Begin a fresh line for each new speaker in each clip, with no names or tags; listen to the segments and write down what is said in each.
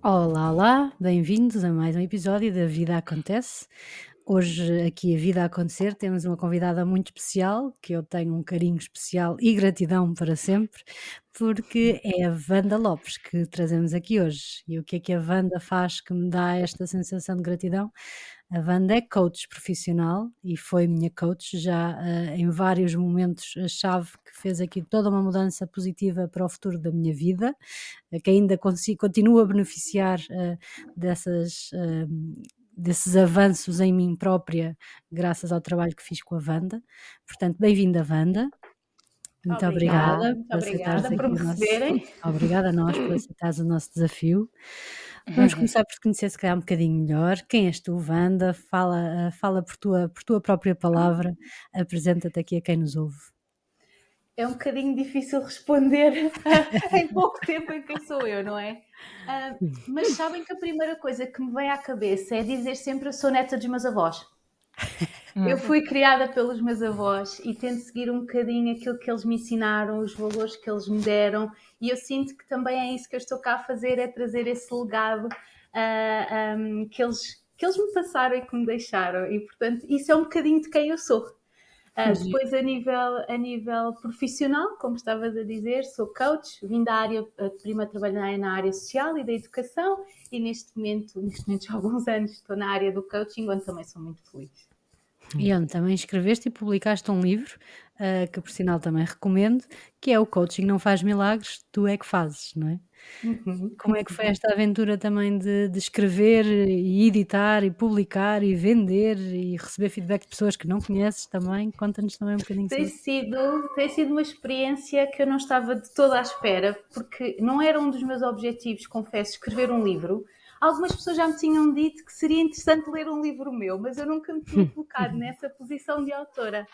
Olá, olá, bem-vindos a mais um episódio da Vida Acontece. Hoje, aqui a Vida a Acontecer, temos uma convidada muito especial, que eu tenho um carinho especial e gratidão para sempre, porque é a Wanda Lopes que trazemos aqui hoje. E o que a Wanda faz que me dá esta sensação de gratidão? A Wanda é coach profissional e foi minha coach já em vários momentos a chave que fez aqui toda uma mudança positiva para o futuro da minha vida, que ainda continuo a beneficiar desses avanços em mim própria, graças ao trabalho que fiz com a Wanda. Portanto, bem-vinda, Wanda. Muito
Obrigada,
obrigada
muito
por aceitares
obrigada por
aqui
me
o nosso.
receberem.
Obrigada a nós por aceitares o nosso desafio. Vamos começar por te conhecer, se calhar, um bocadinho melhor. Quem és tu, Wanda? Fala por tua própria palavra. Apresenta-te aqui a quem nos ouve.
É um bocadinho difícil responder em pouco tempo em quem sou eu, não é? Mas sabem que a primeira coisa que me vem à cabeça é dizer sempre eu sou neta dos meus avós. Eu fui criada pelos meus avós e tento seguir um bocadinho aquilo que eles me ensinaram, os valores que eles me deram, e eu sinto que também é isso que eu estou cá a fazer, é trazer esse legado que eles me passaram e que me deixaram, e portanto isso é um bocadinho de quem eu sou. Depois a nível profissional, como estavas a dizer, sou coach, vim da área, primeiro trabalhei na área social e da educação, e neste momento já há alguns anos estou na área do coaching, onde também sou muito feliz.
E onde também escreveste e publicaste um livro, que por sinal também recomendo, que é o Coaching Não Faz Milagres, Tu é que fazes, não é? Como é que foi esta aventura também de escrever e editar e publicar e vender e receber feedback de pessoas que não conheces também? Conta-nos também um bocadinho
Tem
sobre isso.
sido uma experiência que eu não estava de toda à espera, porque não era um dos meus objetivos, confesso, escrever um livro. Algumas pessoas já me tinham dito que seria interessante ler um livro meu, mas eu nunca me tinha colocado nessa posição de autora.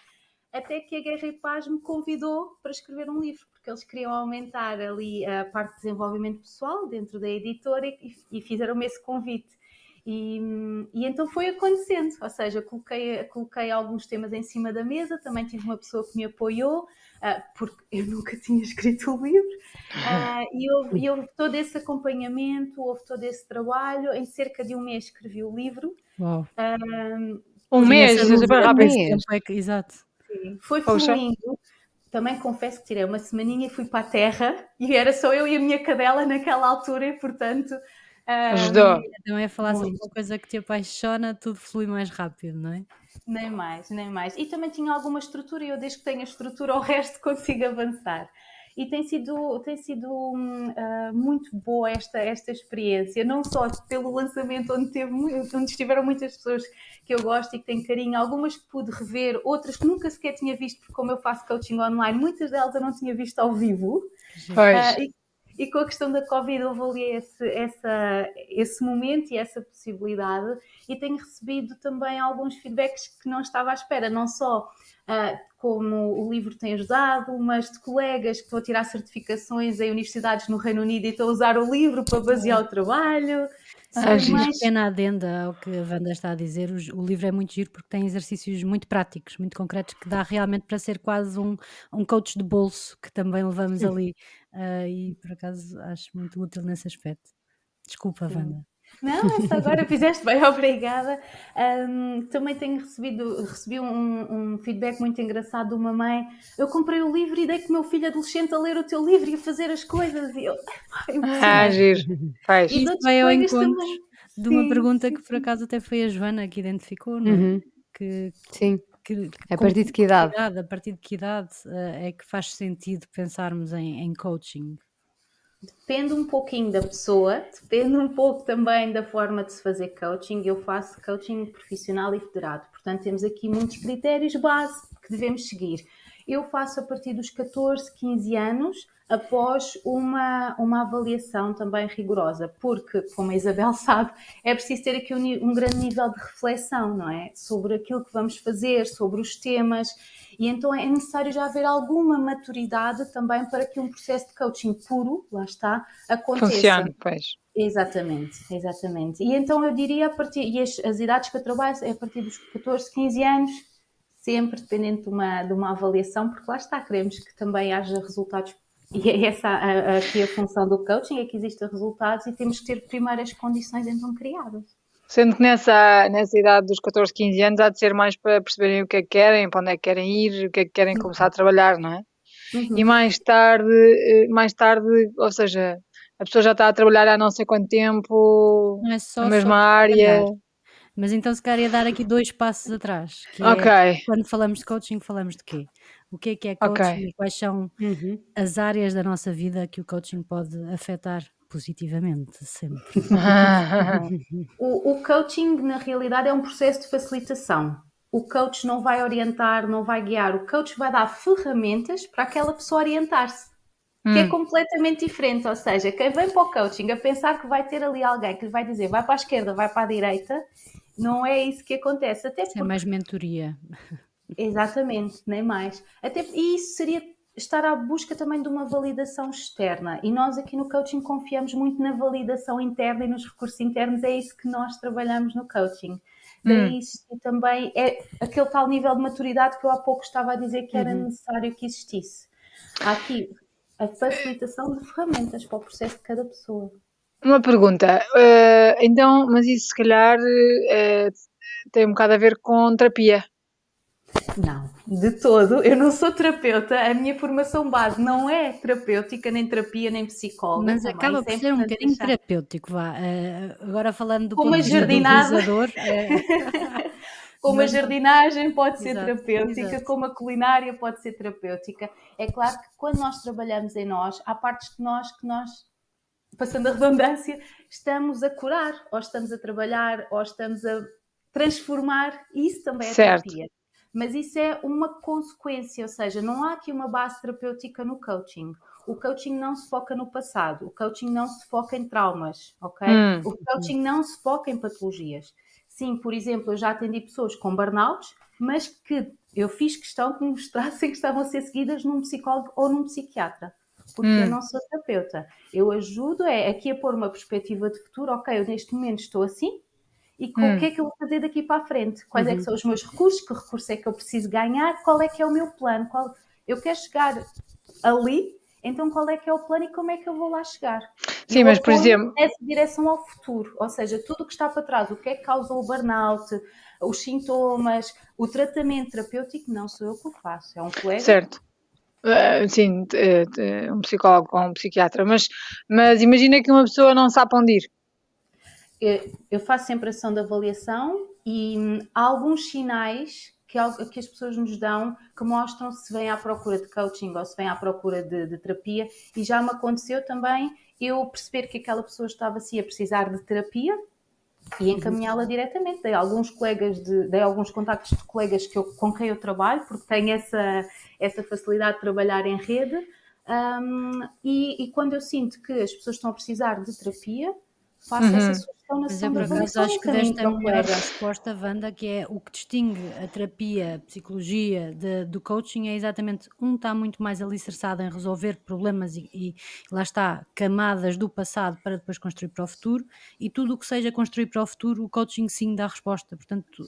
Até que a Guerra e Paz me convidou para escrever um livro, porque eles queriam aumentar ali a parte de desenvolvimento pessoal dentro da editora e fizeram-me esse convite. E então foi acontecendo, ou seja, coloquei alguns temas em cima da mesa, também tive uma pessoa que me apoiou, porque eu nunca tinha escrito o livro, e houve todo esse acompanhamento, houve todo esse trabalho. Em cerca de um mês escrevi o livro.
Uau!
Um
Tinha
mês,
essa
é super
dúvida, quanto
rápido.
tempo é que exato.
Sim, foi
Poxa.
fluindo. Também confesso que tirei uma semaninha e fui para a terra, e era só eu e a minha cadela naquela altura, e portanto
Ajudou.
Também a falar sobre
muito.
uma coisa que te apaixona, tudo flui mais rápido, não é?
Nem mais, nem mais. E também tinha alguma estrutura, e eu desde que tenho a estrutura, o resto consigo avançar. E tem sido muito boa esta experiência, não só pelo lançamento onde estiveram muitas pessoas que eu gosto e que têm carinho, algumas que pude rever, outras que nunca sequer tinha visto, porque como eu faço coaching online, muitas delas eu não tinha visto ao vivo.
Pois.
E com a questão da Covid houve ali esse momento e essa possibilidade, e tenho recebido também alguns feedbacks que não estava à espera, não só como o livro tem ajudado, mas de colegas que estão a tirar certificações em universidades no Reino Unido e estão a usar o livro para basear o trabalho.
Só uma
Giro.
pequena adenda ao que a Wanda está a dizer, o livro é muito giro porque tem exercícios muito práticos, muito concretos, que dá realmente para ser quase um coach de bolso que também levamos ali, e por acaso acho muito útil nesse aspecto. Desculpa,
Sim.
Wanda.
Não, essa agora fizeste bem, obrigada. Também recebi um feedback muito engraçado de uma mãe. Eu comprei o livro e dei com o meu filho adolescente a ler o teu livro e a fazer as coisas. E eu, impressionante.
Giro. Pois.
E de
Isso
outros
vai ao
colegas
encontro
também.
de uma
Sim,
pergunta
sim,
que por
sim.
acaso até foi a Joana que identificou, não é? Que
Sim. A
com
partir de que idade?
a partir de que idade, é que faz sentido pensarmos em coaching?
Depende um pouquinho da pessoa, depende um pouco também da forma de se fazer coaching. Eu faço coaching profissional e federado, portanto temos aqui muitos critérios base que devemos seguir. Eu faço a partir dos 14, 15 anos, após uma avaliação também rigorosa, porque, como a Isabel sabe, é preciso ter aqui um grande nível de reflexão, não é? Sobre aquilo que vamos fazer, sobre os temas, e então é necessário já haver alguma maturidade também para que um processo de coaching puro, lá está, aconteça.
Funciona, pois.
Exatamente, exatamente. E então eu diria, e as idades que eu trabalho é a partir dos 14, 15 anos, sempre dependendo de uma avaliação, porque lá está, queremos que também haja resultados E é essa aqui a função do coaching, é que existem resultados e temos que ter primeiro as condições então criadas.
Sendo que nessa idade dos 14, 15 anos há de ser mais para perceberem o que é que querem, para onde é que querem ir, o que é que querem começar a trabalhar, não é? E mais tarde, ou seja, a pessoa já está a trabalhar há não sei quanto tempo,
Não é só
na mesma
trabalhar.
área.
Mas então se calhar ia dar aqui 2 passos atrás, que
Ok,
é, quando falamos de coaching, falamos de quê? O que é
ok.
coaching e quais são as áreas da nossa vida que o coaching pode afetar positivamente, sempre.
O coaching, na realidade, é um processo de facilitação. O coach não vai orientar, não vai guiar. O coach vai dar ferramentas para aquela pessoa orientar-se, que é completamente diferente. Ou seja, quem vem para o coaching a pensar que vai ter ali alguém que lhe vai dizer vai para a esquerda, vai para a direita, não é isso que acontece. Até
Isso é mais mentoria.
Exatamente, nem mais. E isso seria estar à busca também de uma validação externa. E nós aqui no coaching confiamos muito na validação interna e nos recursos internos. É isso que nós trabalhamos no coaching. Daí existir também aquele tal nível de maturidade que eu há pouco estava a dizer que era necessário que existisse. Há aqui a facilitação de ferramentas para o processo de cada pessoa.
Uma pergunta, então, mas isso se calhar tem um bocado a ver com terapia.
Não, de todo. Eu não sou terapeuta. A minha formação base não é terapêutica, nem terapia, nem psicóloga.
Mas
Também.
acaba
Isso
por
é
ser um
importante
bocadinho
deixar.
terapêutico, vá. Agora falando do
Como
ponto
a
de vista do
jardinada.
utilizador,
Como a
mas não.
jardinagem pode ser
Exato,
terapêutica,
exato.
como a culinária pode ser terapêutica. É claro que quando nós trabalhamos em nós, há partes de nós que nós, passando a redundância, estamos a curar, ou estamos a trabalhar, ou estamos a transformar. Isso também é
Certo.
terapia. Mas isso é uma consequência, ou seja, não há aqui uma base terapêutica no coaching. O coaching não se foca no passado, o coaching não se foca em traumas, ok? O coaching não se foca em patologias. Sim, por exemplo, eu já atendi pessoas com burnouts, mas que eu fiz questão que me mostrassem que estavam a ser seguidas num psicólogo ou num psiquiatra, porque eu não sou terapeuta. Eu ajudo aqui a pôr uma perspectiva de futuro, ok, eu neste momento estou assim, e o que é que eu vou fazer daqui para a frente? Quais é que são os meus recursos? Que recurso é que eu preciso ganhar? Qual é que é o meu plano? Eu quero chegar ali, então qual é que é o plano e como é que eu vou lá chegar?
Sim,
eu
mas por
apoio
exemplo,
nessa direção ao futuro, ou seja, tudo o que está para trás, o que é que causou o burnout, os sintomas, o tratamento terapêutico, não sou eu que o faço, é um colega.
certo. Sim, um psicólogo ou um psiquiatra, mas imagina que uma pessoa não sabe onde ir.
Eu faço sempre ação de avaliação e há alguns sinais que as pessoas nos dão que mostram se vêm à procura de coaching ou se vêm à procura de terapia, e já me aconteceu também eu perceber que aquela pessoa estava assim a precisar de terapia e encaminhá-la diretamente. Dei alguns contactos de colegas com quem eu trabalho, porque tenho essa facilidade de trabalhar em rede, e quando eu sinto que as pessoas estão a precisar de terapia, faço essa sugestão na
Mas
sessão
eu,
de
por acaso,
avaliação
acho
e
que deste
caminho
a
para o
melhor
colega.
resposta, Wanda, que é o que distingue a terapia, a psicologia do coaching é exatamente, está muito mais alicerçado em resolver problemas e lá está, camadas do passado para depois construir para o futuro, e tudo o que seja construir para o futuro, o coaching sim dá resposta. Portanto,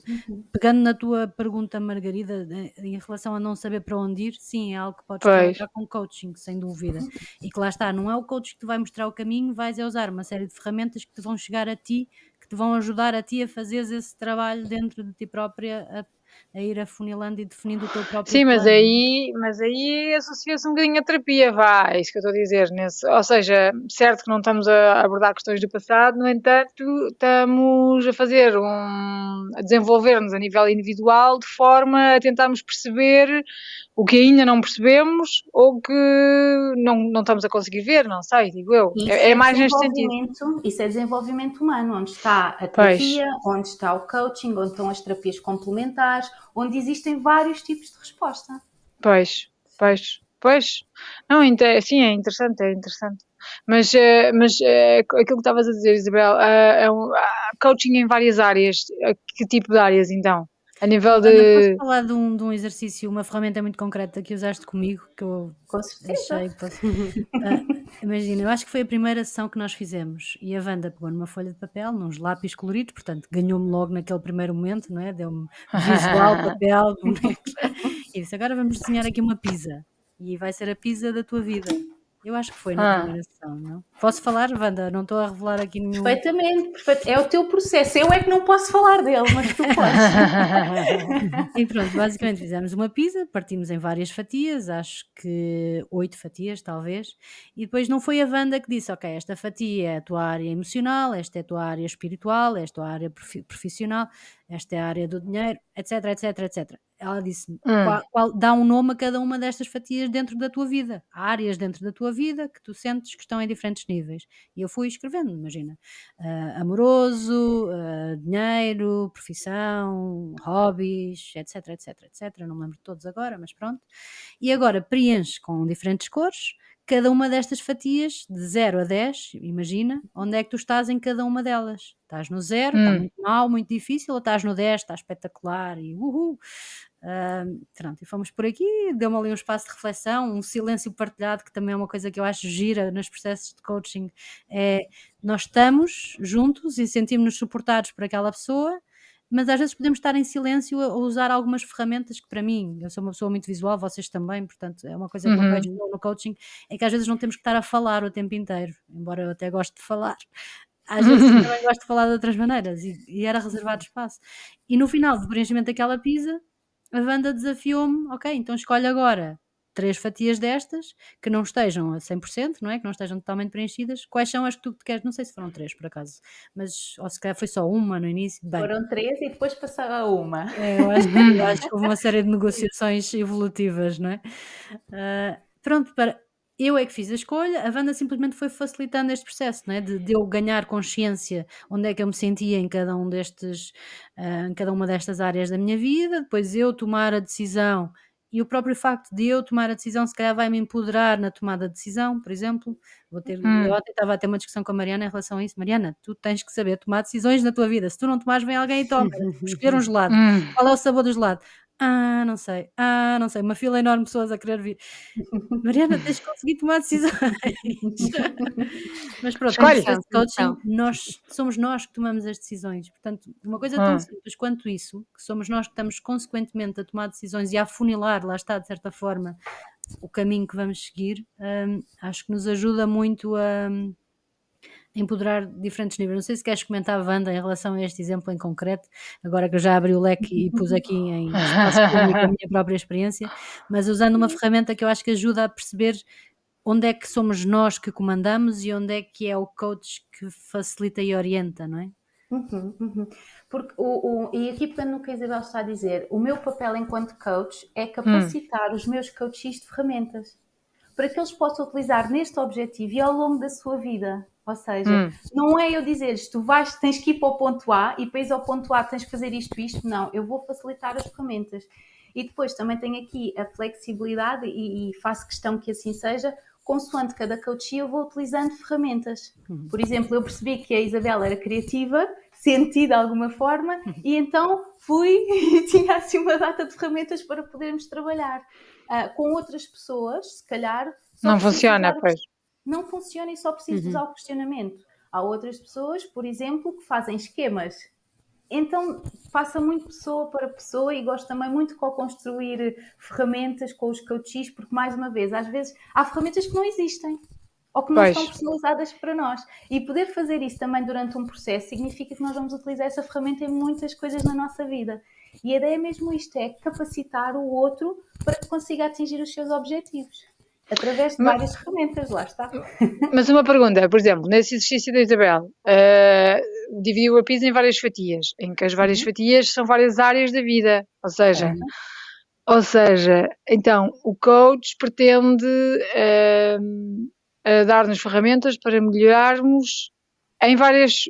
pegando na tua pergunta, Margarida, em relação a não saber para onde ir, sim, é algo que podes
Pois.
trabalhar com coaching, sem dúvida. E que lá está, não é o coach que te vai mostrar o caminho, vais a usar uma série de ferramentas que te vão chegar a ti, que te vão ajudar a ti a fazeres esse trabalho dentro de ti própria, a ir afunilando e definindo o teu próprio
Sim, mas
plano.
aí associa-se um bocadinho a terapia, vá, é isso que eu estou a dizer. Ou seja, certo que não estamos a abordar questões do passado, no entanto, estamos a a desenvolver-nos a nível individual de forma a tentarmos perceber o que ainda não percebemos ou que não estamos a conseguir ver, não sei, digo eu. É mais neste sentido.
Isso é desenvolvimento humano, onde está a
Pois.
terapia, onde está o coaching, onde estão as terapias complementares, onde existem vários tipos de resposta.
Pois. Não, sim, é interessante. Mas aquilo que estavas a dizer, Isabel, coaching em várias áreas. Que tipo de áreas, então? A nível
Ana, posso
de...
falar de um exercício, uma ferramenta muito concreta que usaste comigo, que eu
Com certeza.
achei... imagina, eu acho que foi a primeira sessão que nós fizemos e a Wanda pegou numa folha de papel, nos lápis coloridos, portanto ganhou-me logo naquele primeiro momento, não é? Deu-me visual, papel, bonecos, e disse, agora vamos desenhar aqui uma pizza e vai ser a pizza da tua vida. Eu acho que foi na
Ah.
primeira sessão, não? Posso falar, Wanda? Não estou a revelar aqui nenhum...
Perfeitamente, perfeito. É o teu processo. Eu é que não posso falar dele, mas tu podes.
E pronto, basicamente fizemos uma pizza, partimos em várias fatias, acho que 8 fatias talvez, e depois não foi a Wanda que disse, ok, esta fatia é a tua área emocional, esta é a tua área espiritual, esta é a tua área profissional, esta é a área do dinheiro, etc, etc, etc. Ela disse-me, dá um nome a cada uma destas fatias dentro da tua vida. Há áreas dentro da tua vida que tu sentes que estão em diferentes níveis. E eu fui escrevendo, imagina. Amoroso, dinheiro, profissão, hobbies, etc, etc, etc. Não me lembro de todos agora, mas pronto. E agora preenche com diferentes cores cada uma destas fatias, de 0 a 10, imagina, onde é que tu estás em cada uma delas. Estás no 0, está muito mal, muito difícil, ou estás no 10, está espetacular e uhul. Pronto, e fomos por aqui, deu-me ali um espaço de reflexão, um silêncio partilhado, que também é uma coisa que eu acho gira nos processos de coaching, é nós estamos juntos e sentimos-nos suportados por aquela pessoa, mas às vezes podemos estar em silêncio a usar algumas ferramentas que, para mim, eu sou uma pessoa muito visual, vocês também, portanto é uma coisa que eu vejo no coaching, é que às vezes não temos que estar a falar o tempo inteiro, embora eu até goste de falar. Às vezes também gosto de falar de outras maneiras e era reservado espaço. E no final do preenchimento daquela pizza, a Wanda desafiou-me, ok, então escolhe agora 3 fatias destas, que não estejam a 100%, não é? Que não estejam totalmente preenchidas. Quais são as que tu queres? Não sei se foram 3 por acaso, mas ou se calhar foi só uma no início. Bem,
Foram 3 e depois passava a uma.
eu acho que houve uma série de negociações evolutivas, não é? Pronto, eu é que fiz a escolha, a Wanda simplesmente foi facilitando este processo, não é? De eu ganhar consciência onde é que eu me sentia em cada um destes, em cada uma destas áreas da minha vida, depois eu tomar a decisão e o próprio facto de eu tomar a decisão se calhar vai-me empoderar na tomada de decisão, por exemplo. Eu ontem estava a ter uma discussão com a Mariana em relação a isso. Mariana, tu tens que saber tomar decisões na tua vida. Se tu não tomares, vem alguém e toma. Escolher um gelado. Qual é o sabor do gelado? Não sei. Não sei. Uma fila enorme de pessoas a querer vir. Mariana, tens de conseguir tomar decisões. Mas pronto, no processo de coaching, somos nós que tomamos as decisões. Portanto, uma coisa tão simples quanto isso, que somos nós que estamos consequentemente a tomar decisões e a afunilar, lá está, de certa forma, o caminho que vamos seguir, acho que nos ajuda muito a empoderar diferentes níveis. Não sei se queres comentar, Wanda, em relação a este exemplo em concreto, agora que eu já abri o leque e pus aqui em espaço público a minha própria experiência, mas usando uma ferramenta que eu acho que ajuda a perceber onde é que somos nós que comandamos e onde é que é o coach que facilita e orienta, não é?
Porque e aqui pegando no que a Isabel está a dizer, o meu papel enquanto coach é capacitar os meus coaches de ferramentas para que eles possam utilizar neste objetivo e ao longo da sua vida. Ou seja, não é eu dizer-lhes, tens que ir para o ponto A e para ir ao ponto A tens que fazer isto. Não, eu vou facilitar as ferramentas. E depois também tenho aqui a flexibilidade e faço questão que assim seja, consoante cada coach eu vou utilizando ferramentas. Por exemplo, eu percebi que a Isabel era criativa, senti de alguma forma, e então fui e tinha assim uma data de ferramentas para podermos trabalhar. Com outras pessoas, se calhar...
Não funciona, pois.
Não funciona e só preciso usar o questionamento. Há outras pessoas, por exemplo, que fazem esquemas. Então, passa muito pessoa para pessoa e gosto também muito de co-construir ferramentas com os coaches, porque, mais uma vez, às vezes há ferramentas que não existem ou que não estão personalizadas para nós. E poder fazer isso também durante um processo significa que nós vamos utilizar essa ferramenta em muitas coisas na nossa vida. E a ideia é mesmo isto, é capacitar o outro para que consiga atingir os seus objetivos. Através de várias ferramentas, lá está.
Mas uma pergunta, por exemplo, nesse exercício da Isabel, dividiu a pizza em várias fatias, em que as várias fatias são várias áreas da vida, ou seja, então o coach pretende dar-nos ferramentas para melhorarmos em várias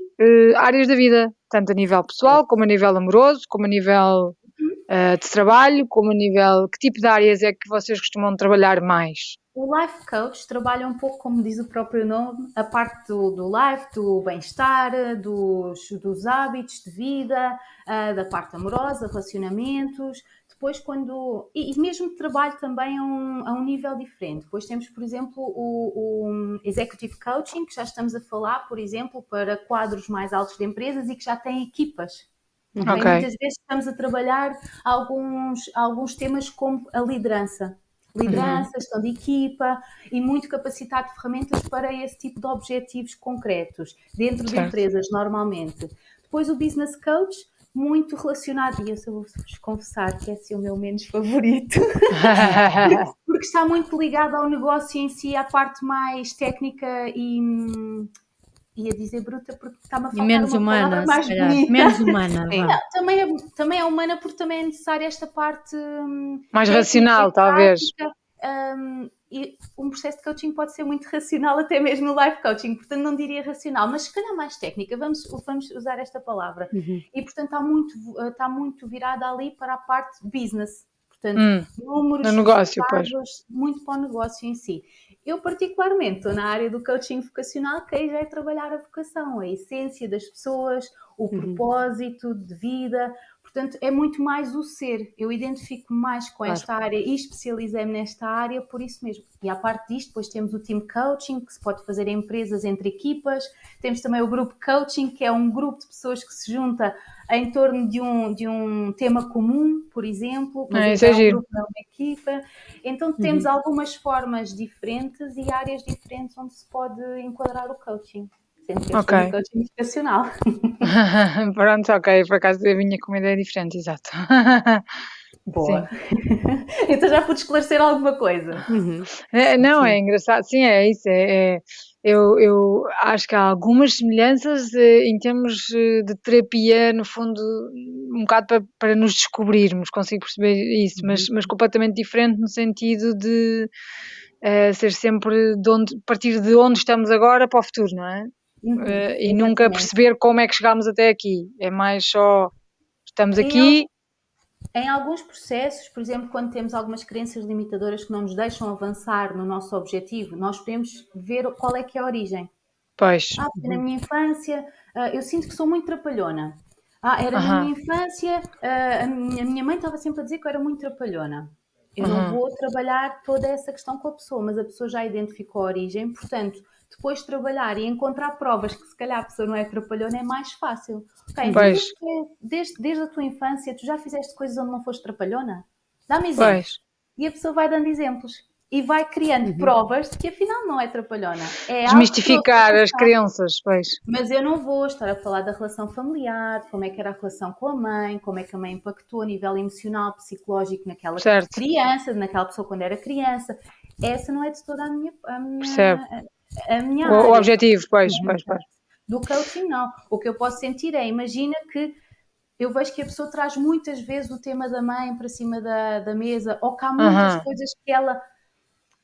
áreas da vida, tanto a nível pessoal, como a nível amoroso, como a nível de trabalho, como a nível... Que tipo de áreas é que vocês costumam trabalhar mais?
O Life Coach trabalha um pouco, como diz o próprio nome, a parte do life, do bem-estar, dos hábitos de vida, da parte amorosa, relacionamentos. Depois e mesmo trabalho também a um nível diferente. Depois temos, por exemplo, o Executive Coaching, que já estamos a falar, por exemplo, para quadros mais altos de empresas e que já têm equipas. Muitas vezes estamos a trabalhar alguns temas como a liderança. liderança, gestão de equipa e muito capacitado de ferramentas para esse tipo de objetivos concretos, dentro de
Certo.
empresas normalmente. Depois o business coach, muito relacionado, e eu só vou-vos confessar que esse é o meu menos favorito, porque está muito ligado ao negócio em si, à parte mais técnica e ia dizer bruta porque está-me a
E
faltar
menos
uma
humana,
palavra
se
mais
calhar.
bonita.
Menos humana,
Sim,
vá.
não, também é humana porque também é necessária esta parte
Mais
técnica
racional,
e
talvez.
prática. E um processo de coaching pode ser muito racional, até mesmo no life coaching, portanto não diria racional, mas se calhar mais técnica, vamos usar esta palavra. E portanto está muito virada ali para a parte business, portanto números,
No negócio, pois.
resultados, muito para o negócio em si. Eu particularmente estou na área do coaching vocacional, que aí já é trabalhar a vocação, a essência das pessoas, o propósito de vida, portanto é muito mais o ser. Eu identifico-me mais com esta área e especializei-me nesta área por isso mesmo. E à parte disto, depois temos o team coaching, que se pode fazer em empresas entre equipas, temos também o grupo coaching, que é um grupo de pessoas que se junta em torno de um tema comum, por exemplo, mas
Isso é
é um
giro.
grupo, não uma equipa. Então temos algumas formas diferentes e áreas diferentes onde se pode enquadrar o coaching. Sendo que eu estou no coaching vocacional.
Pronto, ok, por acaso eu vinha com uma ideia diferente, exato.
Boa. Então já pude esclarecer alguma coisa.
Não, é engraçado, sim, é isso. Eu acho que há algumas semelhanças em termos de terapia, no fundo, um bocado para nos descobrirmos, consigo perceber isso, mas completamente diferente no sentido de ser sempre partir de onde estamos agora para o futuro, não é? E nunca perceber como é que chegámos até aqui. É mais só estamos aqui.
Em alguns processos, por exemplo, quando temos algumas crenças limitadoras que não nos deixam avançar no nosso objetivo, nós podemos ver qual é que é a origem.
Pois.
Porque na minha infância eu sinto que sou muito trapalhona. Era na minha infância, a minha mãe estava sempre a dizer que eu era muito trapalhona. Eu não vou trabalhar toda essa questão com a pessoa, mas a pessoa já identificou a origem, portanto, depois de trabalhar e encontrar provas que se calhar a pessoa não é trapalhona é mais fácil. Ok, então desde a tua infância tu já fizeste coisas onde não foste trapalhona? Dá-me exemplos. E a pessoa vai dando exemplos. E vai criando provas de que afinal não é trapalhona. É
Desmistificar as crenças, pois.
Mas eu não vou estar a falar da relação familiar, como é que era a relação com a mãe, como é que a mãe impactou a nível emocional, psicológico naquela criança, naquela pessoa quando era criança. Essa não é de toda a minha área.
O objetivo, pois.
Do coaching, não. O que eu posso sentir é, imagina que eu vejo que a pessoa traz muitas vezes o tema da mãe para cima da mesa, ou que há muitas coisas que ela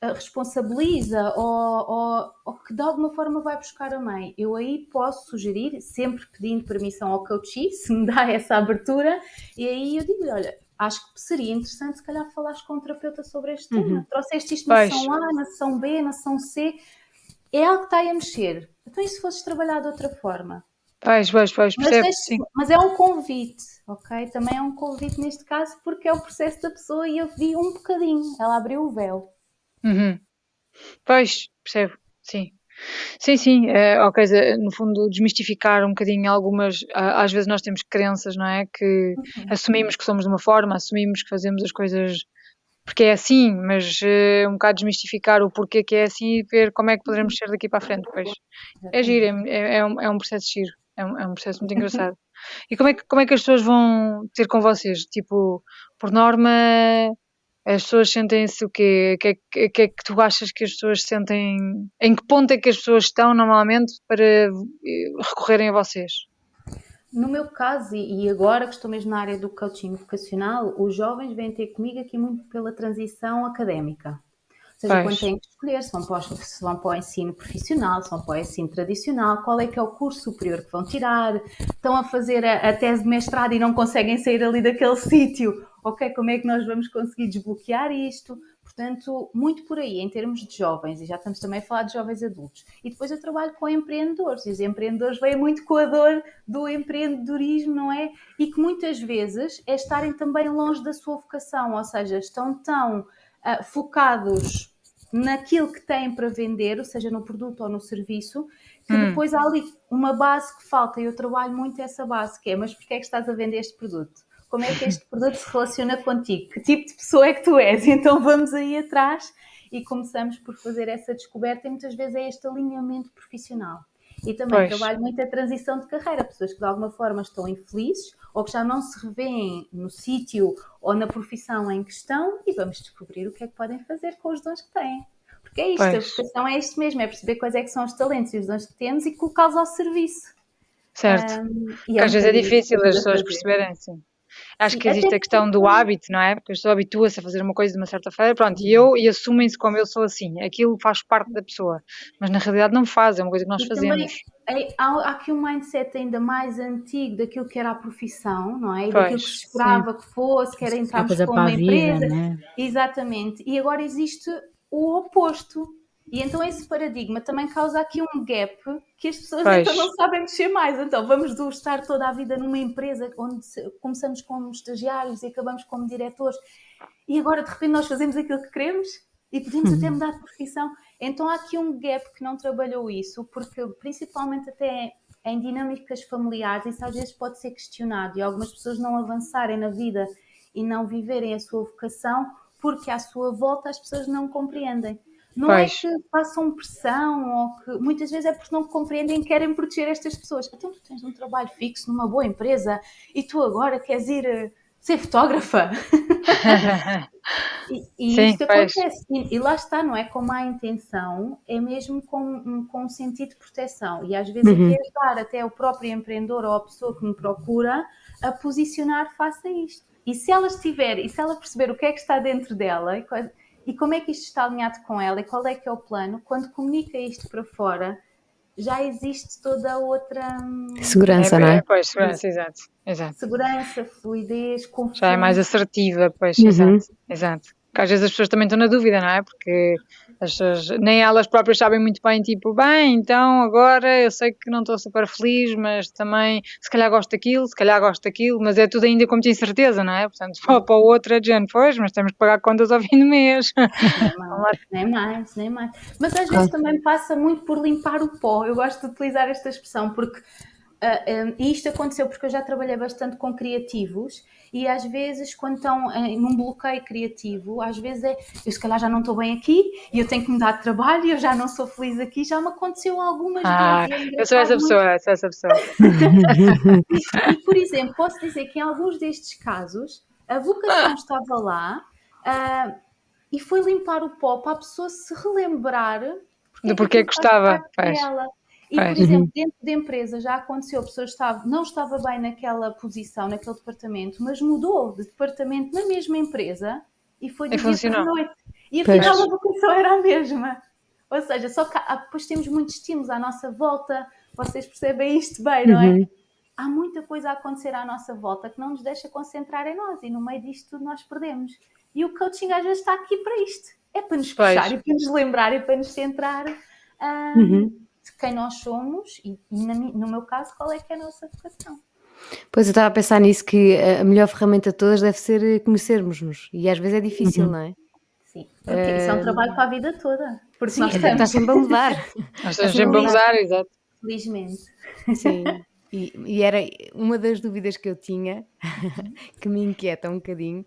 responsabiliza ou que de alguma forma vai buscar a mãe. Eu aí posso sugerir, sempre pedindo permissão ao coach, se me dá essa abertura, e aí eu digo, olha, acho que seria interessante se calhar falares com um terapeuta sobre este tema. Trouxeste isto na sessão A, na sessão B, na sessão C, é algo que está aí a mexer. Então e se fosses trabalhar de outra forma?
Pois, percebo, sim.
Mas é um convite, ok? Também é um convite neste caso porque é o processo da pessoa e eu vi um bocadinho, ela abriu o véu.
Pois, percebo, sim. Sim, ok, no fundo desmistificar um bocadinho algumas, às vezes nós temos crenças, não é? Que assumimos que somos de uma forma, assumimos que fazemos as coisas porque é assim, mas um bocado desmistificar o porquê que é assim e ver como é que poderemos ser daqui para a frente, pois. É giro, é um processo giro, é um processo muito engraçado. E como é que as pessoas vão ter com vocês? Tipo, por norma, as pessoas sentem-se o quê? O que é que tu achas que as pessoas sentem? Em que ponto é que as pessoas estão normalmente para recorrerem a vocês?
No meu caso, e agora que estou mesmo na área do coaching vocacional, os jovens vêm ter comigo aqui muito pela transição académica. Ou seja, quando têm que escolher se vão para o ensino profissional, se vão para o ensino tradicional, qual é que é o curso superior que vão tirar, estão a fazer a tese de mestrado e não conseguem sair ali daquele sítio. Ok, como é que nós vamos conseguir desbloquear isto? Portanto, muito por aí, em termos de jovens, e já estamos também a falar de jovens adultos. E depois eu trabalho com empreendedores, e os empreendedores vêm muito com a dor do empreendedorismo, não é? E que muitas vezes é estarem também longe da sua vocação, ou seja, estão tão focados naquilo que têm para vender, ou seja, no produto ou no serviço, que depois há ali uma base que falta, e eu trabalho muito essa base, que é, mas porquê é que estás a vender este produto? como é que este produto se relaciona contigo, que tipo de pessoa é que tu és, então vamos aí atrás e começamos por fazer essa descoberta e muitas vezes é este alinhamento profissional. E também
Pois.
trabalho muito a transição de carreira, pessoas que de alguma forma estão infelizes ou que já não se revêem no sítio ou na profissão em questão e vamos descobrir o que é que podem fazer com os dons que têm. Porque é isto, a
Pois.
vocação é isto mesmo, é perceber quais é que são os talentos e os dons que temos e colocá-los ao serviço.
Certo.
E
Que
é um
às vezes é
bocadinho isso que
difícil as
estamos a
pessoas
fazer.
perceberem, sim. Acho
Sim,
que existe
até
a questão do
porque-
hábito, não é? Porque a pessoa habitua-se a fazer uma coisa de uma certa feita, pronto, e assumem-se como eu sou assim, aquilo faz parte da pessoa, mas na realidade não faz, é uma coisa que nós
E também
fazemos.
há aqui um mindset ainda mais antigo daquilo que era a profissão, não é? E daquilo que
Pois,
se esperava que fosse, que era
Uma
entrarmos
coisa
para
para
uma
a vida,
empresa.
não é?
Exatamente. E agora existe o oposto. E então esse paradigma também causa aqui um gap que as pessoas
Pois.
então não sabem mexer mais. Então vamos do estar toda a vida numa empresa onde começamos como estagiários e acabamos como diretores e agora de repente nós fazemos aquilo que queremos e podemos até mudar de profissão. Então há aqui um gap que não trabalhou isso, porque principalmente até em dinâmicas familiares isso às vezes pode ser questionado e algumas pessoas não avançarem na vida e não viverem a sua vocação porque à sua volta as pessoas não compreendem. Não é
Pois.
que façam pressão ou que muitas vezes é porque não compreendem e querem proteger estas pessoas. Então tu tens um trabalho fixo numa boa empresa e tu agora queres ir ser fotógrafa. E
Sim,
isto
pois.
acontece. E lá está, não é com má intenção, é mesmo com um sentido de proteção. E às vezes aqui é ajudar até o próprio empreendedor ou a pessoa que me procura a posicionar face a isto. E se ela estiver, e se ela perceber o que é que está dentro dela e como é que isto está alinhado com ela e qual é que é o plano, quando comunica isto para fora, já existe toda outra
Segurança, não é?
Pois, segurança, exato, exato.
segurança, fluidez,
Já é mais
confiança.
assertiva, pois,
Uhum.
exato, exato. Porque às vezes as pessoas também estão na dúvida, não é? Porque as pessoas, nem elas próprias sabem muito bem, tipo, bem, então agora eu sei que não estou super feliz, mas também se calhar gosto daquilo, mas é tudo ainda com muita incerteza, não é? Portanto, para o outro é de género, pois, mas temos que pagar contas ao fim do mês.
Nem mais, nem mais. Mas às vezes também passa muito por limpar o pó. Eu gosto de utilizar esta expressão porque e isto aconteceu porque eu já trabalhei bastante com criativos e às vezes quando estão num bloqueio criativo, às vezes eu se calhar já não estou bem aqui e eu tenho que mudar de trabalho e eu já não sou feliz aqui, já me aconteceu algumas vezes. E é
Eu sou essa
engraçado
pessoa,
e, por exemplo, posso dizer que em alguns destes casos a vocação estava lá e foi limpar o pó para a pessoa se relembrar
Do
porque
porquê
aquilo faz
gostava,
parte
pois.
dela. E, por
Pois.
exemplo, dentro da empresa já aconteceu, a pessoa não estava bem naquela posição, naquele departamento, mas mudou de departamento na mesma empresa e foi do
E
dia para a
funcionou.
noite. E
Pois.
afinal a vocação era a mesma. Ou seja, só que depois temos muitos estímulos à nossa volta, vocês percebem isto bem, não é? Há muita coisa a acontecer à nossa volta que não nos deixa concentrar em nós e no meio disto tudo nós perdemos. E o coaching às vezes está aqui para isto. É para nos puxar e para nos lembrar e para nos centrar de quem nós somos e no meu caso, qual é que é a nossa vocação.
Pois eu estava a pensar nisso, que a melhor ferramenta de todas deve ser conhecermos-nos e às vezes é difícil, não é?
Sim, porque isso é um trabalho para a vida toda. Porque
Sim,
nós
está
estamos,
sempre a mudar.
Nós estamos sempre a mudar, exato.
felizmente.
Sim, e era uma das dúvidas que eu tinha, que me inquieta um bocadinho,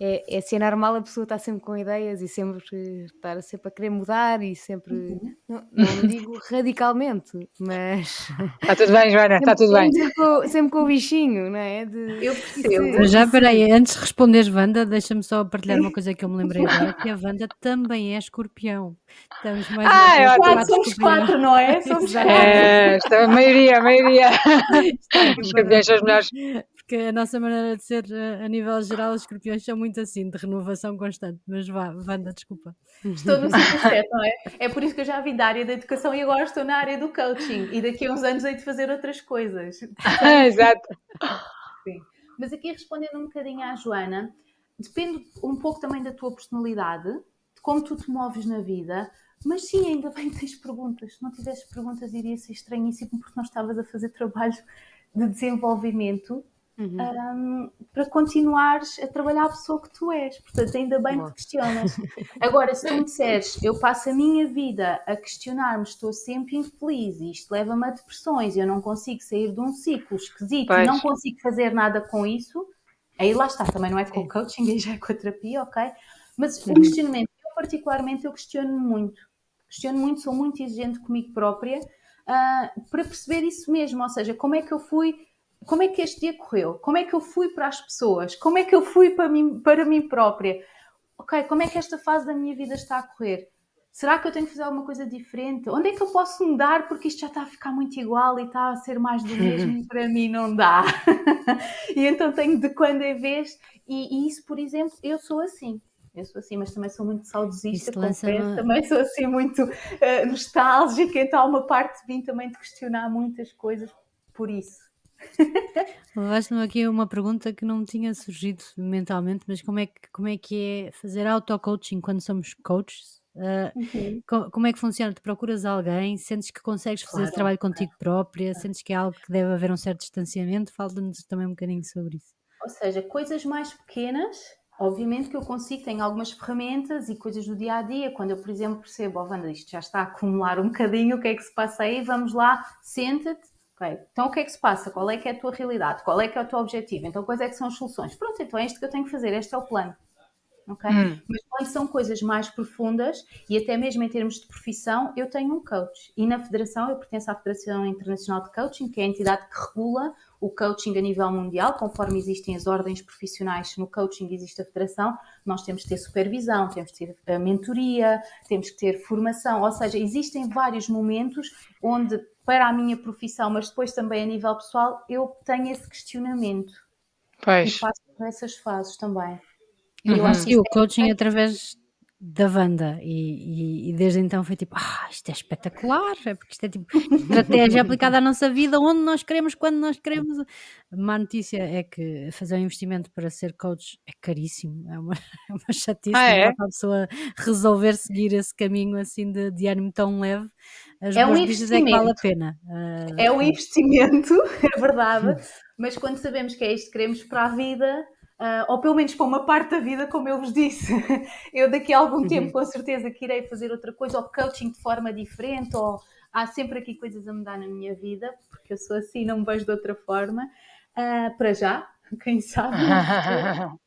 é se é normal a pessoa estar sempre com ideias e sempre estar sempre a querer mudar e sempre, não digo radicalmente, mas
Está tudo bem, Joana, está tudo bem.
sempre com o bichinho, não é?
Eu percebo.
Mas já, peraí, antes de responderes, Wanda, deixa-me só partilhar uma coisa que eu me lembrei agora, que a Wanda também é escorpião. Estamos mais
é ótimo.
Quatro, somos quatro, não é? Somos quatro.
Esta é a maioria. Os escorpiões são os melhores.
Porque a nossa maneira de ser, a nível geral, os escorpiões são muito assim, de renovação constante. Mas vá, Wanda, desculpa.
Estou no sítio certo, não é? É por isso que eu já vim da área da educação e agora estou na área do coaching. E daqui a uns anos hei de fazer outras coisas.
Exato.
Sim. Mas aqui respondendo um bocadinho à Joana, depende um pouco também da tua personalidade, de como tu te moves na vida, mas sim, ainda bem que tens perguntas. Se não tivesses perguntas iria ser estranhíssimo porque não estavas a fazer trabalho de desenvolvimento para continuares a trabalhar a pessoa que tu és. Portanto, ainda bem que te questionas. Agora, se tu me disseres, eu passo a minha vida a questionar-me, estou sempre infeliz e isto leva-me a depressões, eu não consigo sair de um ciclo esquisito e não consigo fazer nada com isso, Aí lá está, também não é com o
Sim.
coaching, aí já é com a terapia, ok? Mas o
Uhum.
questionamento, eu particularmente, eu questiono muito, sou muito exigente comigo própria, para perceber isso mesmo, ou seja, como é que eu fui, como é que este dia correu, como é que eu fui para as pessoas, como é que eu fui para mim própria, ok, como é que esta fase da minha vida está a correr? Será que eu tenho que fazer alguma coisa diferente? Onde é que eu posso mudar porque isto já está a ficar muito igual e está a ser mais do mesmo e para mim não dá? E então tenho de quando em vez, e isso, por exemplo, eu sou assim, mas também sou muito saudosista,
Isso
confesso,
lança-me.
também sou assim muito nostálgica, então há uma parte de mim também de questionar muitas coisas por isso.
Levaste-me aqui a uma pergunta que não me tinha surgido mentalmente, mas como é que é fazer auto-coaching quando somos coaches?
Uhum.
Como é que funciona? Tu procuras alguém? Sentes que consegues fazer esse
Claro.
trabalho contigo própria? Sentes que é algo que deve haver um certo distanciamento? Fala-nos também um bocadinho sobre isso.
Ou seja, coisas mais pequenas, obviamente que eu consigo, tenho algumas ferramentas e coisas do dia a dia. Quando eu, por exemplo, percebo, oh, Wanda, isto já está a acumular um bocadinho, o que é que se passa aí? Vamos lá, senta-te. Ok, então o que é que se passa? Qual é que é a tua realidade? Qual é que é o teu objetivo? Então quais é que são as soluções? Pronto, então é isto que eu tenho que fazer, este é o plano. Ok? Mas quando são coisas mais profundas e até mesmo em termos de profissão, eu tenho um coach. E na Federação, eu pertenço à Federação Internacional de Coaching, que é a entidade que regula o coaching a nível mundial, conforme existem as ordens profissionais no coaching, existe a Federação, nós temos que ter supervisão, temos que ter a mentoria, temos que ter formação, ou seja, existem vários momentos onde, para a minha profissão, mas depois também a nível pessoal, eu tenho esse questionamento e
Pois.
passo por essas fases também.
Eu
Eu acho que
conheci
isso
o
é
coaching
importante.
através da Wanda e desde então foi tipo: isto é espetacular, é porque isto é tipo estratégia aplicada à nossa vida, onde nós queremos, quando nós queremos. A má notícia é que fazer um investimento para ser coach é caríssimo, é uma é uma chatice,
Ah,
não dá
é?
para a pessoa resolver seguir esse caminho assim de ânimo tão leve. As
É um
boas notícias é que vale a
investimento.
pena,
É um
pronto.
investimento, é verdade, mas quando sabemos que é isto que queremos para a vida, ou pelo menos para uma parte da vida, como eu vos disse, eu daqui a algum tempo com certeza que irei fazer outra coisa, ou coaching de forma diferente, ou há sempre aqui coisas a mudar na minha vida, porque eu sou assim, não me vejo de outra forma, para já, quem sabe no futuro.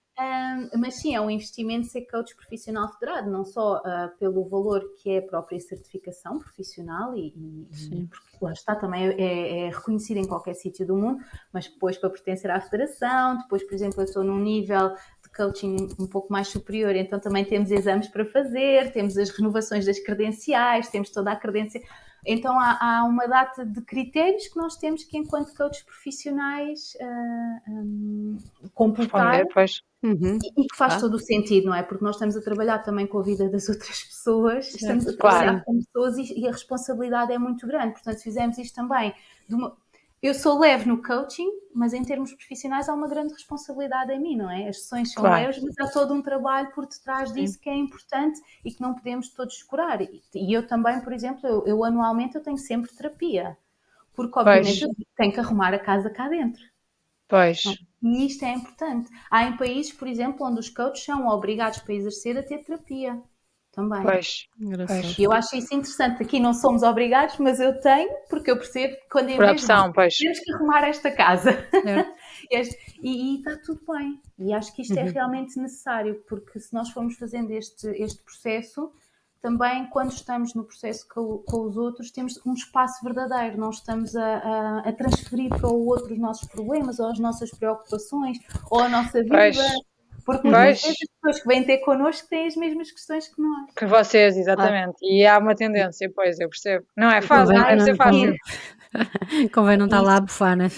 Mas sim, é um investimento ser coach profissional federado, não só pelo valor que é a própria certificação profissional
Sim.
porque lá está, também é reconhecido em qualquer sítio do mundo, mas depois para pertencer à federação, depois, por exemplo, eu estou num nível de coaching um pouco mais superior, então também temos exames para fazer, temos as renovações das credenciais, temos toda a credencial. Então há uma data de critérios que nós temos que, enquanto coaches profissionais, completar
Responder, pois.
e que faz
Claro.
todo o sentido, não é? Porque nós estamos a trabalhar também com a vida das outras pessoas, estamos a
Claro.
trabalhar com pessoas e a responsabilidade é muito grande. Portanto, se fizermos isto também, eu sou leve no coaching, mas em termos profissionais há uma grande responsabilidade em mim, não é? As sessões são
Claro.
leves, mas há todo um trabalho por detrás disso que é importante e que não podemos todos descurar. E eu também, por exemplo, eu anualmente eu tenho sempre terapia, porque obviamente eu tenho que arrumar a casa cá dentro.
Pois.
E isto é importante. Há em países, por exemplo, onde os coaches são obrigados para exercer a ter terapia também.
Pois.
Engraçado.
E eu acho isso interessante. Aqui não somos obrigados, mas eu tenho, porque eu percebo que quando em
Por
vez de
opção, pois.
temos que arrumar esta casa.
Certo.
E está tudo bem. E acho que isto é realmente necessário, porque se nós formos fazendo este processo, também quando estamos no processo com os outros, temos um espaço verdadeiro, não estamos a transferir para o outro os nossos problemas, ou as nossas preocupações, ou a nossa vida.
Pois.
Porque muitas
Pois.
vezes as pessoas que vêm ter connosco têm as mesmas questões que nós.
Que vocês, exatamente. E há uma tendência, pois, eu percebo. Não é fácil,
Convém
não
que
deve ser
não,
fácil.
convém não estar lá a
Isso.
bufar, né?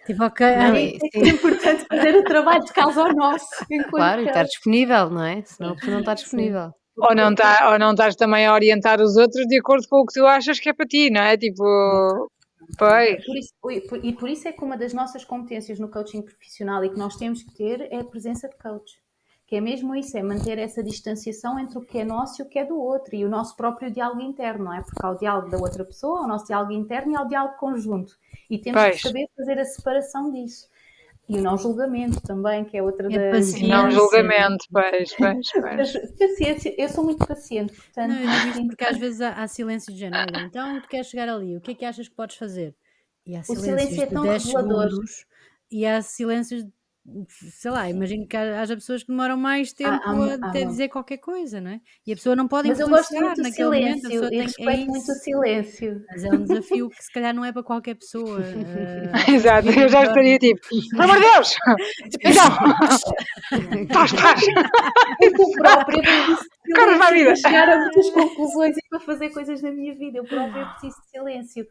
Tipo, ok,
Não,
É importante fazer o trabalho de casa ao nosso.
claro, e estar
coach.
disponível, não é? Senão a pessoa não está disponível.
Ou não estás também a orientar os outros de acordo com o que tu achas que é para ti, não é? Tipo, pois.
Por isso é que uma das nossas competências no coaching profissional e que nós temos que ter é a presença de coach. Que é mesmo isso, é manter essa distanciação entre o que é nosso e o que é do outro e o nosso próprio diálogo interno, não é? Porque há o diálogo da outra pessoa, há o nosso diálogo interno e há o diálogo conjunto. E temos
Pois.
que saber fazer a separação disso. E o não julgamento também, que é outra
É
das...
paciência.
E não julgamento, pois.
Paciência, eu sou muito paciente, portanto...
Não, eu digo isto
sim.
porque às vezes há silêncio de género. Olha, então tu queres chegar ali, o que é que achas que podes fazer? E há
O silêncio
silêncios
é
de
tão
10
revelador.
segundos e há silêncios sei lá, imagino que haja pessoas que demoram mais tempo até
há
dizer qualquer coisa, não é? E a pessoa não pode
Mas eu gosto
influenciar
muito do
naquele momento, a
silêncio
pessoa
e
tem, é
respeito muito o
isso.
silêncio.
Mas é um desafio que se calhar não é para qualquer pessoa. Há pessoas que
Exato, eu
vivem
já
melhor.
estaria tipo, pelo amor de Deus! Então, paz!
Eu própria preciso de
Corre para a
silêncio
vida!
para chegar a muitas conclusões e para fazer coisas na minha vida. Eu própria preciso de silêncio.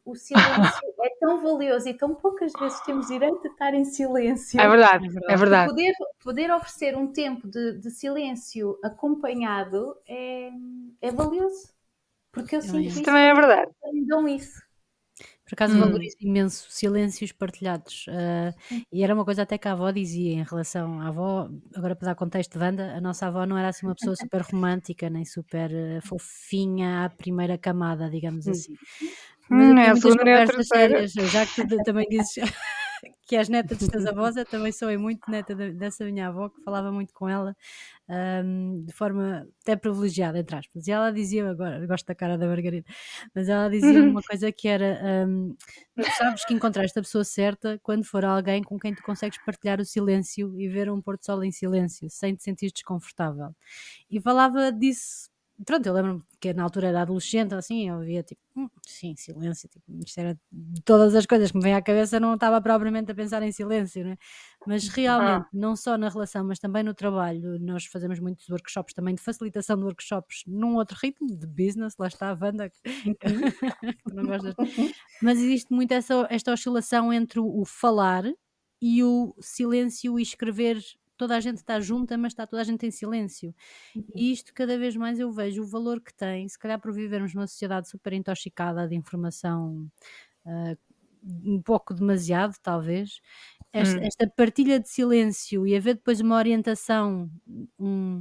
O silêncio é tão valioso e tão poucas vezes temos direito a estar em silêncio.
É verdade,
É
é
verdade.
verdade.
Poder oferecer um tempo de silêncio acompanhado é valioso. Porque eu
Também
sinto
é.
Isso
isso
também é verdade.
quando me dão isso.
Por acaso valorizo imenso silêncios partilhados. E era uma coisa até que a avó dizia em relação à avó, agora para dar contexto de Wanda, a nossa avó não era assim uma pessoa super romântica, nem super fofinha à primeira camada, digamos assim. Mas eu
É
tinha
a
muitas
segunda nem a
conversas
terceira.
sérias, já que tu também dizes que és neta dos teus avós, eu também sou muito neta dessa minha avó, que falava muito com ela, de forma até privilegiada, entre aspas. E ela dizia, agora eu gosto da cara da Margarida, mas ela dizia-me uma coisa que era: tu sabes que encontraste a pessoa certa quando for alguém com quem tu consegues partilhar o silêncio e ver um pôr do sol em silêncio, sem te sentir desconfortável. E falava disso. Pronto, eu lembro-me que na altura era adolescente, assim, eu via tipo, sim, silêncio, tipo, isto era de todas as coisas que me vêm à cabeça, não estava propriamente a pensar em silêncio, né? Mas realmente, não só na relação, mas também no trabalho, nós fazemos muitos workshops também de facilitação de workshops num outro ritmo, de business, lá está a Wanda, que tu não gostas, mas existe muito esta oscilação entre o falar e o silêncio e escrever. Toda a gente está junta, mas está toda a gente em silêncio. E isto cada vez mais eu vejo o valor que tem, se calhar por vivermos numa sociedade super intoxicada de informação, ah, um pouco demasiado, talvez, esta partilha de silêncio e haver depois uma orientação, um,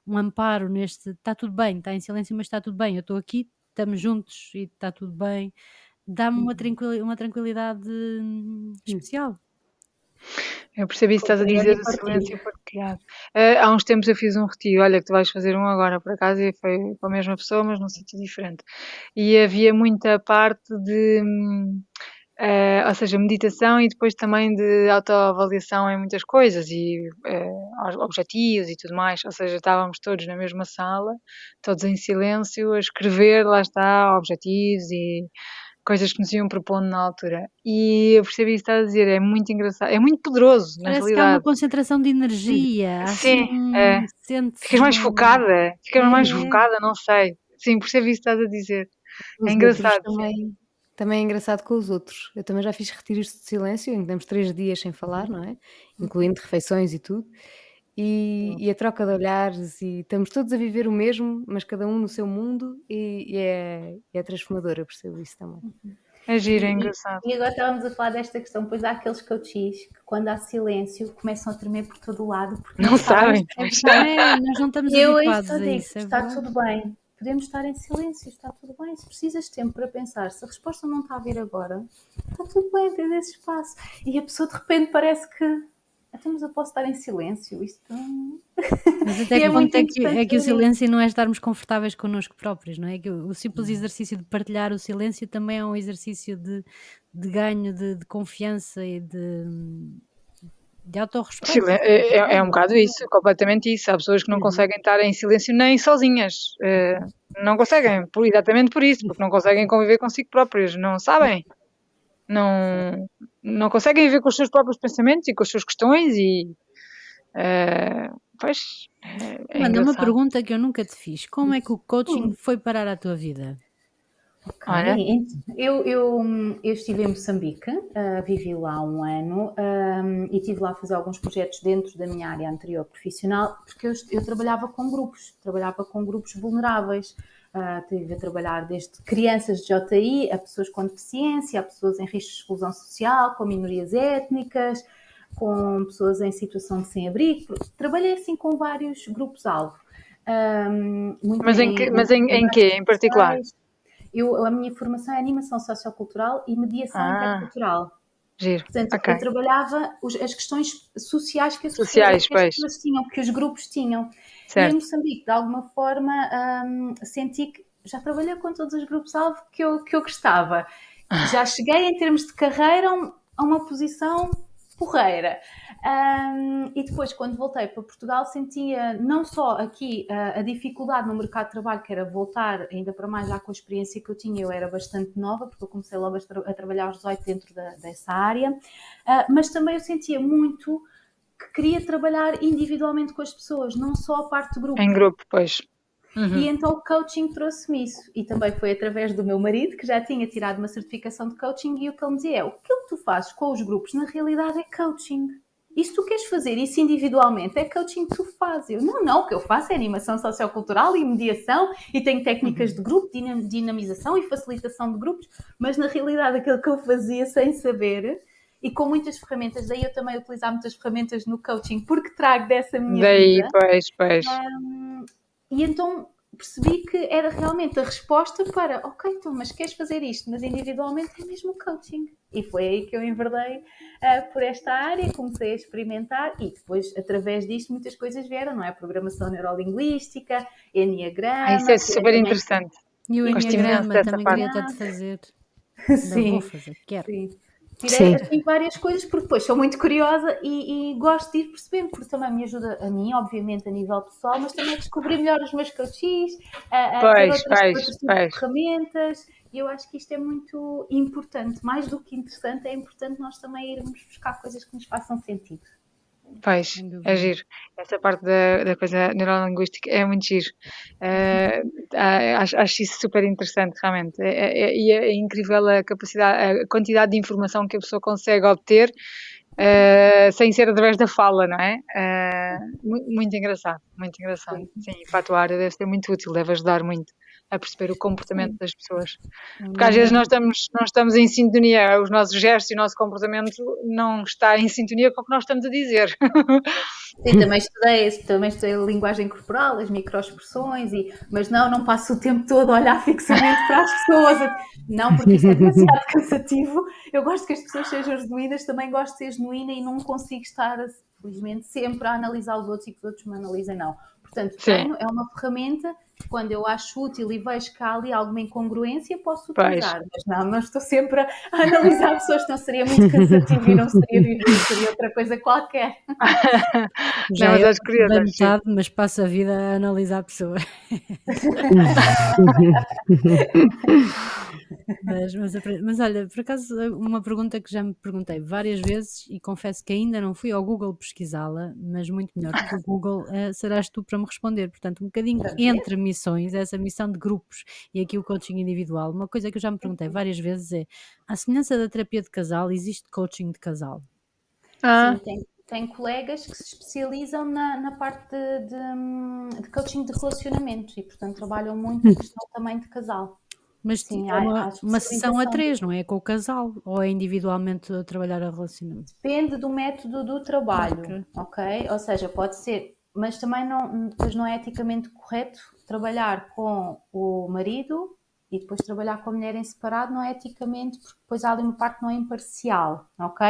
um amparo neste está tudo bem, está em silêncio, mas está tudo bem, eu estou aqui, estamos juntos e está tudo bem, dá-me uma tranquilidade especial.
Eu percebi isso que estás a
Compreendo
dizer
e
do
partilho.
silêncio partilhado. Há uns tempos eu fiz um retiro, olha que tu vais fazer um agora por acaso e foi com a mesma pessoa, mas num sítio diferente. E havia muita parte de, ou seja, meditação e depois também de autoavaliação em muitas coisas e objetivos e tudo mais. Ou seja, estávamos todos na mesma sala, todos em silêncio, a escrever, lá está, objetivos e coisas que nos iam propondo na altura. E eu percebi isso que estás a dizer, é muito engraçado, é muito poderoso, na
Parece que há uma
realidade.
concentração de energia, há assim
Sim, é.
sente-se
Ficas mais focada,
é.
não sei. Sim, percebi isso que estás a dizer. É
Os outros
engraçado, sim.
também é engraçado com os outros. Eu também já fiz retiros de silêncio, em que damos 3 dias sem falar, não é? Incluindo refeições e tudo. E a troca de olhares e estamos todos a viver o mesmo, mas cada um no seu mundo e é transformador, eu percebo isso também.
É giro, é
E,
engraçado.
e agora estávamos a falar desta questão, pois há aqueles coaches que quando há silêncio começam a tremer por todo o lado porque
Não sabem.
Não é, nós não estamos
E eu
habituados
isso
a
digo,
isso, é
está
verdade.
tudo bem, podemos estar em silêncio, está tudo bem. Se precisas de tempo para pensar, se a resposta não está a vir agora, está tudo bem, tens esse espaço. E a pessoa de repente parece que mas eu posso estar em silêncio, isto
Mas até
E
que
é
ponto
muito
é que o
interessante ver
silêncio não é estarmos confortáveis connosco próprios, não é? Que o simples exercício de partilhar o silêncio também é um exercício de ganho de confiança e de autorrespeito.
É um bocado isso, completamente isso. Há pessoas que não conseguem estar em silêncio nem sozinhas. Não conseguem, exatamente por isso, porque não conseguem conviver consigo próprias, não sabem. Não conseguem viver com os seus próprios pensamentos e com as suas questões e pois é
Manda uma
engraçado.
pergunta que eu nunca te fiz. Como é que o coaching foi parar à tua vida?
Olha.
Eu estive em Moçambique, vivi lá um ano e estive lá a fazer alguns projetos dentro da minha área anterior profissional, porque eu trabalhava com grupos vulneráveis. Estive a trabalhar desde crianças de JI a pessoas com deficiência, a pessoas em risco de exclusão social, com minorias étnicas, com pessoas em situação de sem-abrigo. Trabalhei assim com vários grupos-alvo.
Mas em quê, em particular?
A minha formação é animação sociocultural e mediação intercultural.
Giro.
Portanto,
Ok.
eu trabalhava as questões sociais que as
Sociais,
pessoas tinham, que os grupos tinham. E em
Certo.
Moçambique, de alguma forma, senti que já trabalhei com todos os grupos-alvo que eu gostava. Já cheguei, em termos de carreira, a uma posição porreira. E depois, quando voltei para Portugal, sentia não só aqui a dificuldade no mercado de trabalho, que era voltar, ainda para mais já com a experiência que eu tinha, eu era bastante nova, porque eu comecei logo a trabalhar aos 18 dentro dessa área, mas também eu sentia muito que queria trabalhar individualmente com as pessoas, não só a parte de grupo.
Em grupo, pois.
E então o coaching trouxe-me isso. E também foi através do meu marido, que já tinha tirado uma certificação de coaching, e o que ele me dizia é: o que tu fazes com os grupos, na realidade, é coaching. E se tu queres fazer isso individualmente, é coaching que tu fazes. Eu, não, o que eu faço é animação sociocultural e mediação, e tenho técnicas de grupo, dinamização e facilitação de grupos, mas na realidade aquilo que eu fazia sem saber, e com muitas ferramentas, daí eu também utilizar muitas ferramentas no coaching, porque trago dessa minha vida.
Pois.
E então percebi que era realmente a resposta para, ok, então, mas queres fazer isto, mas individualmente é mesmo coaching. E foi aí que eu enverdei por esta área, comecei a experimentar e depois, através disto, muitas coisas vieram, não é? Programação neurolinguística, enneagrama...
Isso é super interessante.
E o
Gosto imenso
enneagrama
dessa
também
parte.
queria tanto fazer. Ainda vou fazer, quero.
Sim. Tirei assim várias coisas, porque depois sou muito curiosa e gosto de ir percebendo, porque também me ajuda a mim, obviamente, a nível pessoal, mas também a descobrir melhor os meus coaches, a ter outros tipos de ferramentas. E eu acho que isto é muito importante. Mais do que interessante, é importante nós também irmos buscar coisas que nos façam sentido.
Pois, é giro. Essa parte da coisa neurolinguística é muito giro. Acho isso super interessante, realmente. E é incrível a capacidade, a quantidade de informação que a pessoa consegue obter sem ser através da fala, não é? Muito engraçado, muito engraçado. Sim, para a tua área deve ser muito útil, deve ajudar muito a perceber o comportamento das pessoas. Porque às vezes nós não estamos em sintonia, os nossos gestos e o nosso comportamento não está em sintonia com o que nós estamos a dizer.
Sim, também estudei a linguagem corporal, as microexpressões, mas não passo o tempo todo a olhar fixamente para as pessoas. Não, porque isso é demasiado cansativo. Eu gosto que as pessoas sejam genuínas, também gosto de ser genuína e não consigo estar, felizmente, sempre a analisar os outros e que os outros me analisem, não. Portanto, treino é uma ferramenta que, quando eu acho útil e vejo que há ali alguma incongruência, posso utilizar. Mas não estou sempre a analisar pessoas, senão seria muito cansativo e não seria viver, seria outra coisa qualquer.
Já eu estudei metade, mas passo a vida a analisar pessoas. Mas olha, por acaso, uma pergunta que já me perguntei várias vezes e confesso que ainda não fui ao Google pesquisá-la, mas muito melhor que o Google serás tu para me responder. Portanto, um bocadinho entre missões, essa missão de grupos e aqui o coaching individual, uma coisa que eu já me perguntei várias vezes é: à semelhança da terapia de casal, existe coaching de casal?
Sim, tem colegas que se especializam na parte de coaching de relacionamentos e, portanto, trabalham muito a questão também de casal.
Mas sim, uma sessão a 3, não é? Com o casal? Ou é individualmente a trabalhar a relacionamento?
Depende do método do trabalho, ok? Ou seja, pode ser, mas também não é eticamente correto trabalhar com o marido e depois trabalhar com a mulher em separado, não é eticamente, porque depois há ali uma parte que não é imparcial, ok?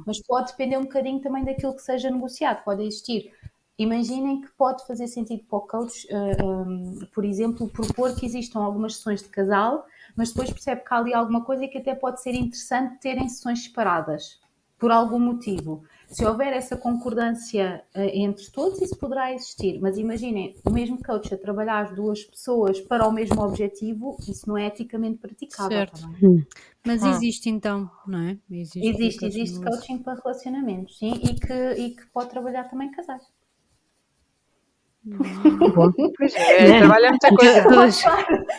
Mas pode depender um bocadinho também daquilo que seja negociado, pode existir. Imaginem que pode fazer sentido para o coach, por exemplo, propor que existam algumas sessões de casal, mas depois percebe que há ali alguma coisa que até pode ser interessante terem sessões separadas, por algum motivo. Se houver essa concordância entre todos, isso poderá existir. Mas imaginem, o mesmo coach a trabalhar as duas pessoas para o mesmo objetivo, isso não é eticamente praticável.
Certo. Mas existe então, não é?
Existe coaching para relacionamentos, sim, e que pode trabalhar também casais.
Pois é, trabalha muita coisa.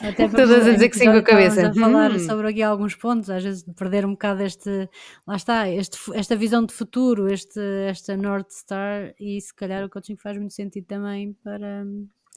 Até
todas a dizer que sim com a cabeça.
A falar sobre aqui alguns pontos, às vezes de perder um bocado esta visão de futuro, esta North Star, e se calhar o coaching faz muito sentido também para...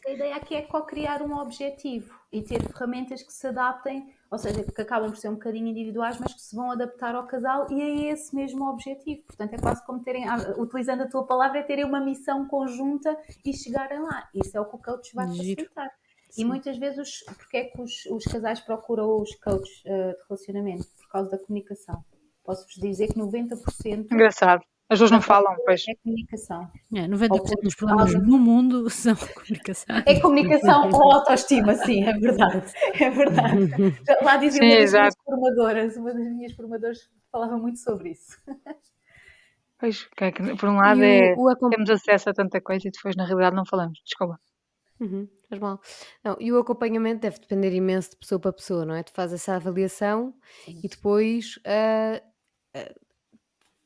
A ideia aqui é co-criar um objetivo e ter ferramentas que se adaptem, ou seja, que acabam por ser um bocadinho individuais, mas que se vão adaptar ao casal e a esse mesmo objetivo. Portanto, é quase como terem, utilizando a tua palavra, é terem uma missão conjunta e chegarem lá. Isso é o que o coach vai facilitar. Sim. E muitas vezes, porque é que os casais procuram os coaches de relacionamento? Por causa da comunicação. Posso-vos dizer que 90%...
Engraçado. As pessoas não falam, pois.
É comunicação.
90% dos problemas no mundo são comunicação.
É comunicação ou autoestima, sim, é verdade. É verdade. Lá dizia uma das minhas formadoras falava muito sobre isso.
Pois, que é que, por um lado
E o
temos acesso a tanta coisa e depois na realidade não falamos. Desculpa.
faz mal. Não, e o acompanhamento deve depender imenso de pessoa para pessoa, não é? Tu fazes essa avaliação
Sim.
e depois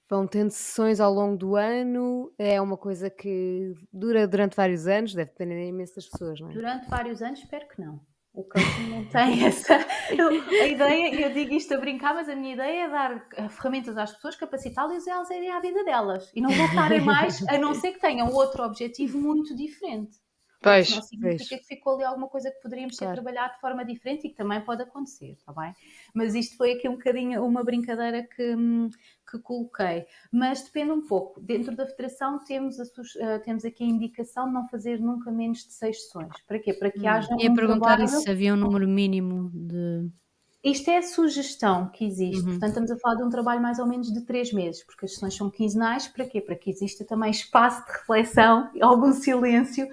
vão tendo sessões ao longo do ano, é uma coisa que dura durante vários anos, deve depender imenso das pessoas, não é?
Durante vários anos, espero que não. O coaching não tem essa. A ideia, eu digo isto a brincar, mas a minha ideia é dar ferramentas às pessoas, capacitá-las e elas irem à vida delas e não voltarem mais, a não ser que tenham outro objetivo muito diferente. Porque
Pois,
senão significa que ficou ali alguma coisa que poderíamos ter
Claro.
trabalhado de forma diferente e que também pode acontecer, está bem? Mas isto foi aqui um bocadinho uma brincadeira que coloquei. Mas depende um pouco. Dentro da federação temos aqui a indicação de não fazer nunca menos de 6 sessões. Para quê? Para que haja
Ia
um
perguntar
trabalho.
isso, se havia um número mínimo de.
Isto é a sugestão que existe,
Uhum.
portanto estamos a falar de um trabalho mais ou menos de 3 meses, porque as sessões são quinzenais, para quê? Para que exista também espaço de reflexão, algum silêncio,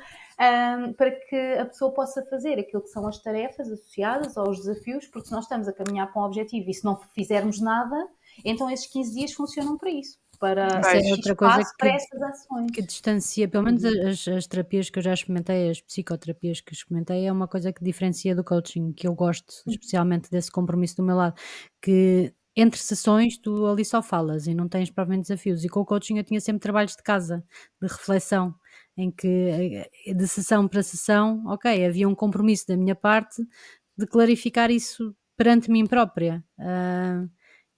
para que a pessoa possa fazer aquilo que são as tarefas associadas aos desafios, porque se nós estamos a caminhar para um objetivo e se não fizermos nada, então esses 15 dias funcionam para isso, para
Isso é
existir
outra coisa
espaço para essas ações.
que distancia, pelo menos as terapias que eu já experimentei, as psicoterapias que experimentei, é uma coisa que diferencia do coaching, que eu gosto especialmente desse compromisso do meu lado, que entre sessões tu ali só falas e não tens propriamente desafios. E com o coaching eu tinha sempre trabalhos de casa, de reflexão, em que de sessão para sessão, ok, havia um compromisso da minha parte de clarificar isso perante mim própria.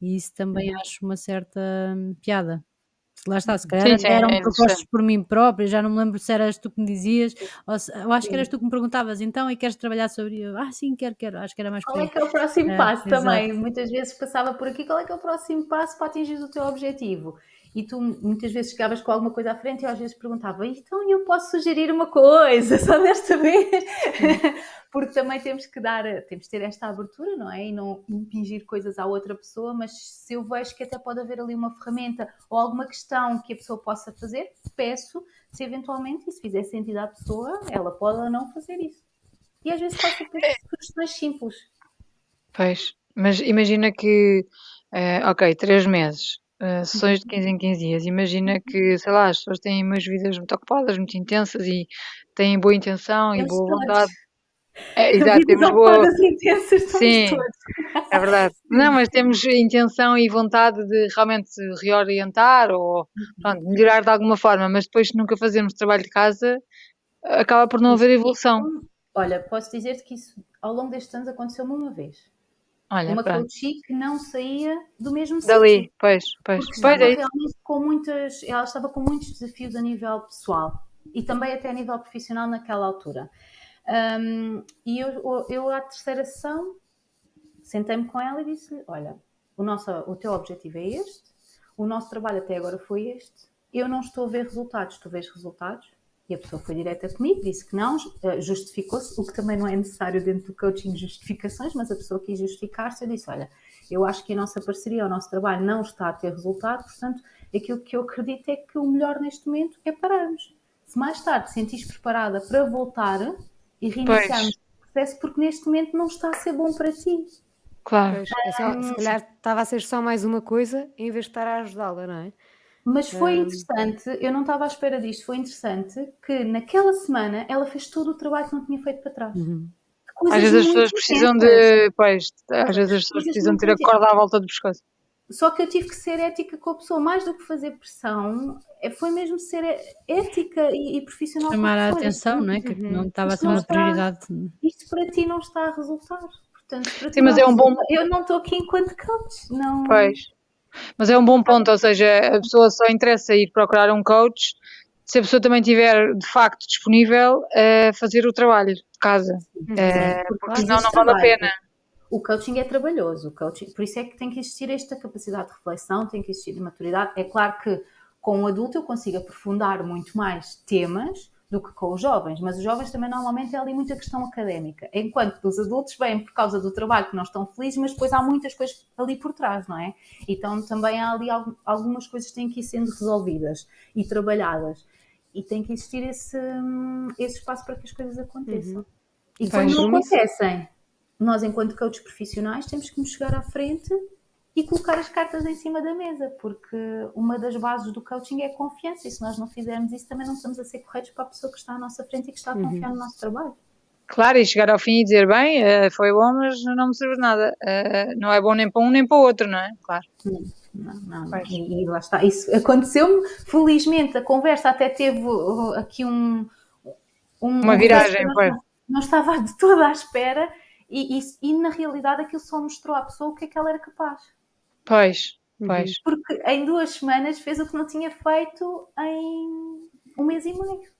E isso também acho uma certa piada. Lá está, se calhar
sim, sim,
até eram
é
propostos
interessante.
por mim própria, já não me lembro se eras tu que me dizias, ou eu acho que
Sim.
eras tu que me perguntavas então e queres trabalhar sobre isso? Sim, quero, acho que era mais por
Qual é
aí.
que é o próximo passo
Exato.
também? Muitas vezes passava por aqui, qual é que é o próximo passo para atingir o teu objetivo? E tu muitas vezes chegavas com alguma coisa à frente e eu às vezes perguntava, então eu posso sugerir uma coisa, só desta vez? Porque também temos que ter esta abertura, não é? E não impingir coisas à outra pessoa, mas se eu vejo que até pode haver ali uma ferramenta ou alguma questão que a pessoa possa fazer, peço se eventualmente, e se fizer sentido à pessoa, ela pode ou não fazer isso. E às vezes passa por sugestões simples.
Pois, mas imagina que, ok, 3 meses, sessões de 15 em 15 dias. Imagina que, sei lá, as pessoas têm umas vidas muito ocupadas, muito intensas e têm boa intenção e
Temos
boa
todos.
vontade. Exato,
Vidas
temos boa.
ocupadas e intensas somos
Sim,
todos.
é verdade. Não, mas temos intenção e vontade de realmente se reorientar ou, pronto, melhorar de alguma forma, mas depois, se nunca fazemos trabalho de casa, acaba por não haver evolução.
Olha, posso dizer-te que isso ao longo destes anos aconteceu-me uma vez.
Olha,
Uma
pronto.
coachee que não saía do mesmo sítio.
Dali, pois,
Porque
pois
estava
é isso.
realmente ela estava com muitos desafios a nível pessoal e também até a nível profissional naquela altura. E eu à terceira sessão sentei-me com ela e disse-lhe, olha, o teu objetivo é este, o nosso trabalho até agora foi este, eu não estou a ver resultados, tu vês resultados? E a pessoa foi direta comigo, disse que não, justificou-se, o que também não é necessário dentro do coaching justificações, mas a pessoa quis justificar-se. Eu disse, olha, eu acho que a nossa parceria, o nosso trabalho não está a ter resultado, portanto, aquilo que eu acredito é que o melhor neste momento é pararmos. Se mais tarde te sentires preparada para voltar e reiniciarmos o processo, porque neste momento não está a ser bom para ti.
Claro.
Pois, se calhar estava a ser só mais uma coisa em vez de estar a ajudá-la, não é?
Mas foi interessante, eu não estava à espera disto, foi interessante que naquela semana ela fez todo o trabalho que não tinha feito para trás.
Às vezes as pessoas precisam de. Pois, às vezes as pessoas precisam de ter a corda à volta do pescoço.
Só que eu tive que ser ética com a pessoa, mais do que fazer pressão, foi mesmo ser ética e profissional
Chamar
com a
a
pessoa.
atenção, não é? Que não estava a
isto
ser
não
uma
está-
prioridade.
Isto para ti não está a resultar. Portanto, para ti
Sim, mas
não
é um bom.
resulta. Eu não estou aqui enquanto coach. Não.
Pois. Mas é um bom ponto, ou seja, a pessoa só interessa ir procurar um coach se a pessoa também estiver de facto disponível a fazer o trabalho de casa. Porque senão não vale a pena.
O coaching é trabalhoso, por isso é que tem que existir esta capacidade de reflexão, tem que existir maturidade. É claro que com um adulto eu consigo aprofundar muito mais temas do que com os jovens, mas os jovens também normalmente é ali muita questão académica, enquanto os adultos vêm por causa do trabalho que não estão felizes, mas depois há muitas coisas ali por trás, não é? Então também há ali algumas coisas que têm que ir sendo resolvidas e trabalhadas, e tem que existir esse espaço para que as coisas aconteçam. E quando não acontecem, nós, enquanto coaches profissionais, temos que nos chegar à frente e colocar as cartas em cima da mesa, porque uma das bases do coaching é a confiança, e se nós não fizermos isso, também não estamos a ser corretos para a pessoa que está à nossa frente e que está a confiar no nosso trabalho.
Claro, e chegar ao fim e dizer, bem, foi bom, mas não me serviu de nada. Não é bom nem para um nem para o outro, não é? Claro.
Não.
Pois.
E lá está. Isso aconteceu-me, felizmente, a conversa até teve aqui
Uma viragem,
que eu
pois.
não estava de toda à espera, e na realidade aquilo só mostrou à pessoa o que é que ela era capaz.
Pois.
Porque em 2 semanas fez o que não tinha feito em 1 mês e meio.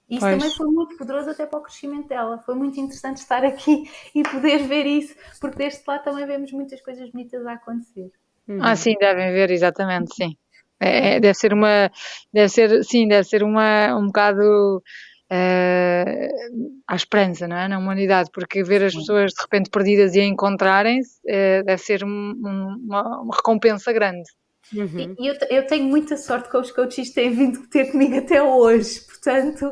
E isso também foi muito poderoso até para o crescimento dela. Foi muito interessante estar aqui e poder ver isso, porque deste lado também vemos muitas coisas bonitas a acontecer.
Sim, devem ver, exatamente, sim. Deve ser um bocado à esperança, não é? Na humanidade, porque ver as pessoas de repente perdidas e a encontrarem-se deve ser uma recompensa grande.
E eu tenho muita sorte com os coaches que têm vindo ter comigo até hoje, portanto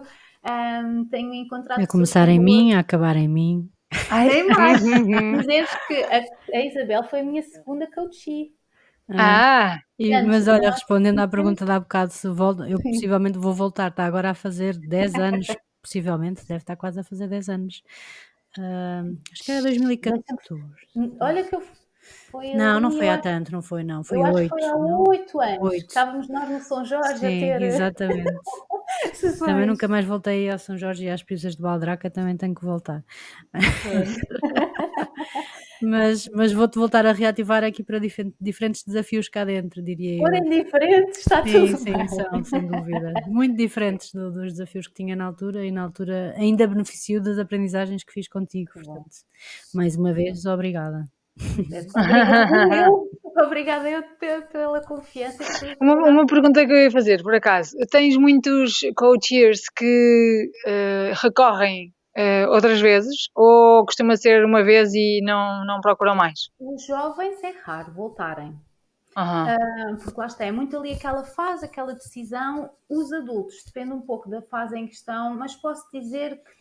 tenho encontrado
A começar em mim, a acabar em mim.
Nem mais. Dizer que a Isabel foi a minha segunda coachee.
Mas olha, respondendo à pergunta de há bocado, se volto, eu possivelmente vou voltar, está agora a fazer 10 anos, possivelmente, deve estar quase a fazer 10 anos. Acho que era 2014.
Olha que eu
Não foi há tanto, não foi não, foi
eu acho
8.
que foi há 8 anos.
8.
Estávamos nós no São Jorge a
Sim,
ter
exatamente.
sessões.
Também nunca mais voltei ao São Jorge e às pisas de Baldraca, também tenho que voltar. Mas vou-te voltar a reativar aqui para diferentes desafios cá dentro, diria eu.
Forem diferentes, está tudo
Sim,
bem.
são, sem dúvida. Muito diferentes dos desafios que tinha na altura, e na altura ainda beneficio das aprendizagens que fiz contigo. Portanto, mais uma vez, obrigada.
Obrigada eu pela confiança.
Uma pergunta que eu ia fazer, por acaso. Tens muitos coaches que recorrem outras vezes, ou costuma ser uma vez e não procuram mais?
Os jovens é raro voltarem. Porque lá está, é muito ali aquela fase, aquela decisão. Os adultos, depende um pouco da fase em questão, mas posso dizer que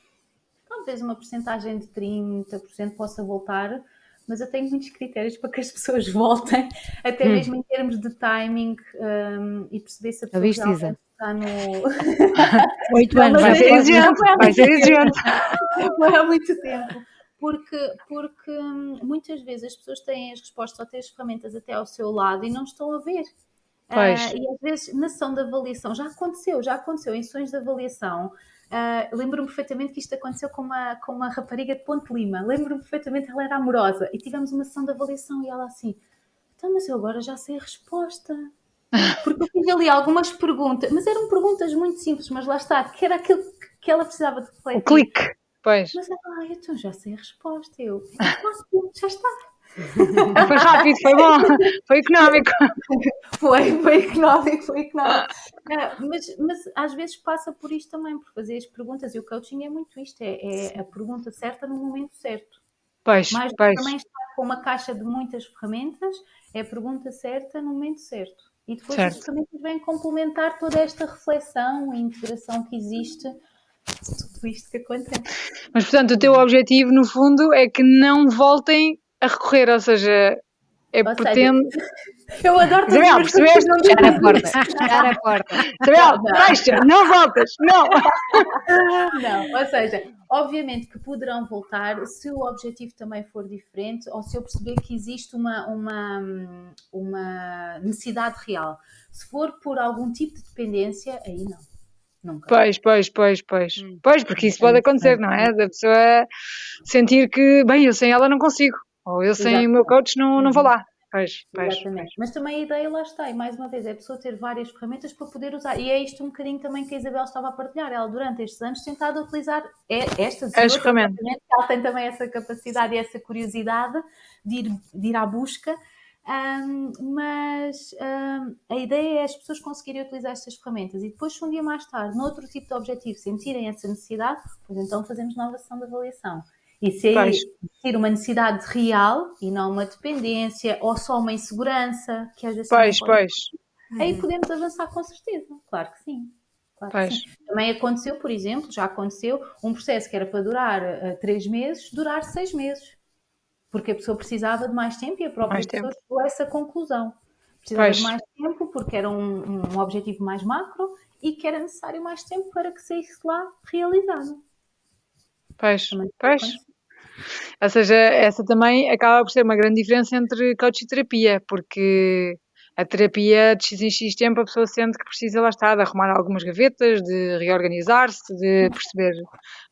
talvez uma porcentagem de 30% possa voltar, mas eu tenho muitos critérios para que as pessoas voltem, até mesmo em termos de timing, e perceber se a pessoa realmente está no...
8 anos,
vai ser exigente.
Não é há muito tempo. Porque muitas vezes as pessoas têm as respostas ou têm as ferramentas até ao seu lado e não estão a ver. E às vezes na sessão de avaliação, já aconteceu em sessões de avaliação. Lembro-me perfeitamente que isto aconteceu com uma rapariga de Ponte Lima. Lembro-me perfeitamente, ela era amorosa e tivemos uma sessão de avaliação e ela assim, então, mas eu agora já sei a resposta. Porque eu fiz ali algumas perguntas, mas eram perguntas muito simples, mas lá está, que era aquilo que ela precisava de refletir.
O clique, pois.
Mas ela, então já sei a resposta. Eu, já está.
Foi rápido, foi bom, foi económico.
Foi económico. Mas às vezes passa por isto também, por fazer as perguntas, e o coaching é muito isto, é a pergunta certa no momento certo. Mas também está com uma caixa de muitas ferramentas, é a pergunta certa no momento certo. E depois as ferramentas vêm complementar toda esta reflexão e integração que existe, tudo isto que acontece.
Mas portanto o teu objetivo no fundo é que não voltem a recorrer, ou seja, pretende...
Eu adoro
Isabel, percebeste?
Fechar a porta.
Isabel, fecha, não voltas, não!
Não, ou seja, obviamente que poderão voltar se o objetivo também for diferente ou se eu perceber que existe uma necessidade real. Se for por algum tipo de dependência, aí não. Nunca.
Pois, porque isso pode acontecer, não é? Da pessoa sentir que, bem, eu sem ela não consigo, ou eu sem o meu coach não vou lá.
Exatamente. Mas também a ideia lá está, e mais uma vez, é a pessoa ter várias ferramentas para poder usar. E é isto um bocadinho também que a Isabel estava a partilhar. Ela, durante estes anos, tentado utilizar estas ferramentas. Ela tem também essa capacidade e essa curiosidade de ir à busca. Mas a ideia é as pessoas conseguirem utilizar estas ferramentas e depois, se um dia mais tarde, noutro tipo de objetivo, sentirem essa necessidade, pois então fazemos nova sessão de avaliação. E se aí existir uma necessidade real e não uma dependência ou só uma insegurança, que às vezes aí podemos avançar com certeza. Claro que sim. Que sim. Também aconteceu, por exemplo, já aconteceu um processo que era para durar 3 meses, durar 6 meses. porque a pessoa precisava de mais tempo e a própria
Mais
pessoa
tempo.
chegou a essa conclusão. Precisava de
Pois,
mais tempo porque era um objetivo mais macro e que era necessário mais tempo para que saísse lá realizado.
pois,
Também
pois.
acontece.
Ou seja, essa também acaba por ser uma grande diferença entre coach e terapia, porque a terapia de X em X tempo a pessoa sente que precisa, lá está, de arrumar algumas gavetas, de reorganizar-se, de perceber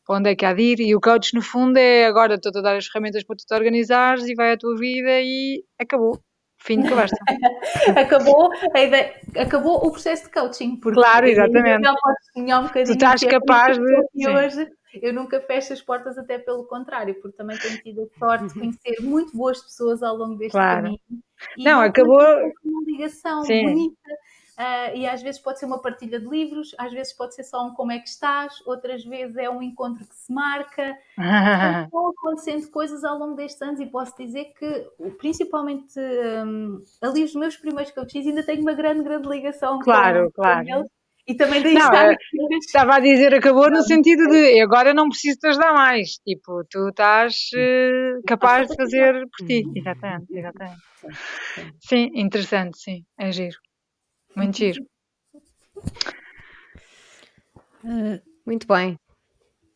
para onde é que há de ir, e o coach no fundo é agora estou-te a dar as ferramentas para tu te organizares e vai a tua vida e acabou. Fim de conversa.
Acabou o processo de coaching, porque
Claro,
ainda
exatamente.
já podes sonhar um
Tu
bocadinho
estás
que é por
capaz
isso que eu estou
de.
aqui
Sim,
hoje. Eu nunca fecho as portas, até pelo contrário, porque também tenho tido a sorte de conhecer muito boas pessoas ao longo deste
claro.
caminho e
Não,
vão
acabou.
criando uma ligação
Sim.
bonita. E às vezes pode ser uma partilha de livros, às vezes pode ser só um como é que estás, outras vezes é um encontro que se marca. Portanto, vão acontecendo coisas ao longo destes anos e posso dizer que, principalmente ali os meus primeiros coaches, ainda tenho uma grande, grande ligação
Claro,
com
claro.
eles e também daí
Não,
estar aqui.
estava a dizer acabou no sentido de agora não preciso te ajudar mais. Tipo, tu estás capaz de fazer por ti. Exatamente, exatamente.
Sim.
Sim, interessante, sim. É giro. Muito giro.
Muito bem.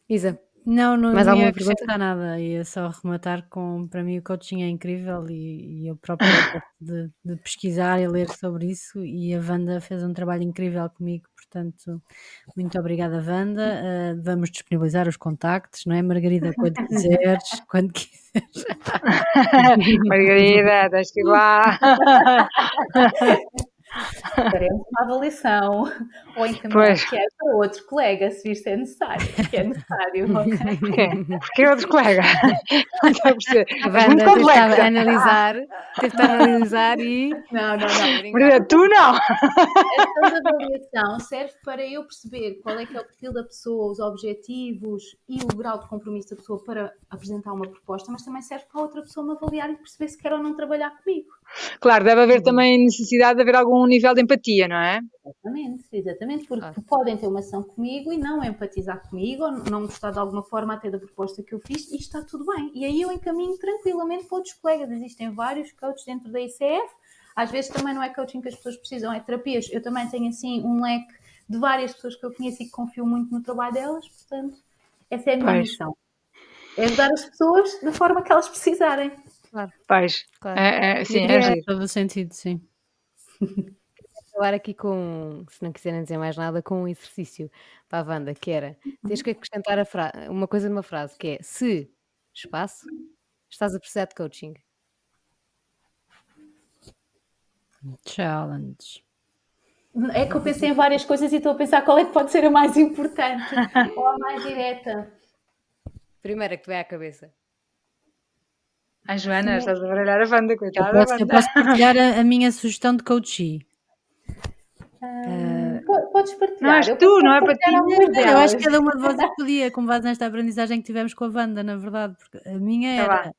Isa,
Não
mais
ia
alguma pergunta?
acrescentar nada, ia só rematar com, para mim o coaching é incrível e eu própria gosto de pesquisar e ler sobre isso e a Wanda fez um trabalho incrível comigo, portanto, muito obrigada Wanda. Vamos disponibilizar os contactos, não é Margarida? Quando quiseres, quando quiseres.
Margarida, deixa ir lá.
Faremos uma avaliação ou encaminhar
Pois.
que é para outro colega, se vir ser necessário, que é necessário, ok?
Porquê? Porquê outro colega? Não está a perceber.
A
És muito
Wanda teve de
complexa.
analisar e...
Não.
Margarida, tu não.
A questão da avaliação serve para eu perceber qual é que é o perfil da pessoa, os objetivos e o grau de compromisso da pessoa para apresentar uma proposta, mas também serve para a outra pessoa me avaliar e perceber se quer ou não trabalhar comigo.
Claro, deve haver também necessidade de haver algum nível de empatia, não é?
Exatamente, porque podem ter uma ação comigo e não empatizar comigo ou não gostar de alguma forma até da proposta que eu fiz e está tudo bem. E aí eu encaminho tranquilamente para outros colegas. Existem vários coaches dentro da ICF, às vezes também não é coaching que as pessoas precisam, é terapias. Eu também tenho assim um leque de várias pessoas que eu conheço e que confio muito no trabalho delas, portanto, essa é a minha missão. É ajudar as pessoas da forma que elas precisarem.
Claro.
Pois.
Claro.
Sim,
É
giro.
todo o sentido, sim.
Falar aqui com, se não quiserem dizer mais nada, com um exercício para a Wanda, que era, tens que acrescentar uma coisa numa frase, que é, se, espaço, estás a precisar de coaching.
Challenge.
É que eu pensei em várias coisas e estou a pensar qual é que pode ser a mais importante ou a mais direta.
Primeira que te vai à cabeça.
Ai, Joana, estás a baralhar a Wanda, coitada.
Eu posso partilhar a minha sugestão de coaching.
Podes partilhar.
Não és tu, não é para ti.
Eu acho que cada uma de vocês podia, com base nesta aprendizagem que tivemos com a Wanda, na verdade, porque a minha era.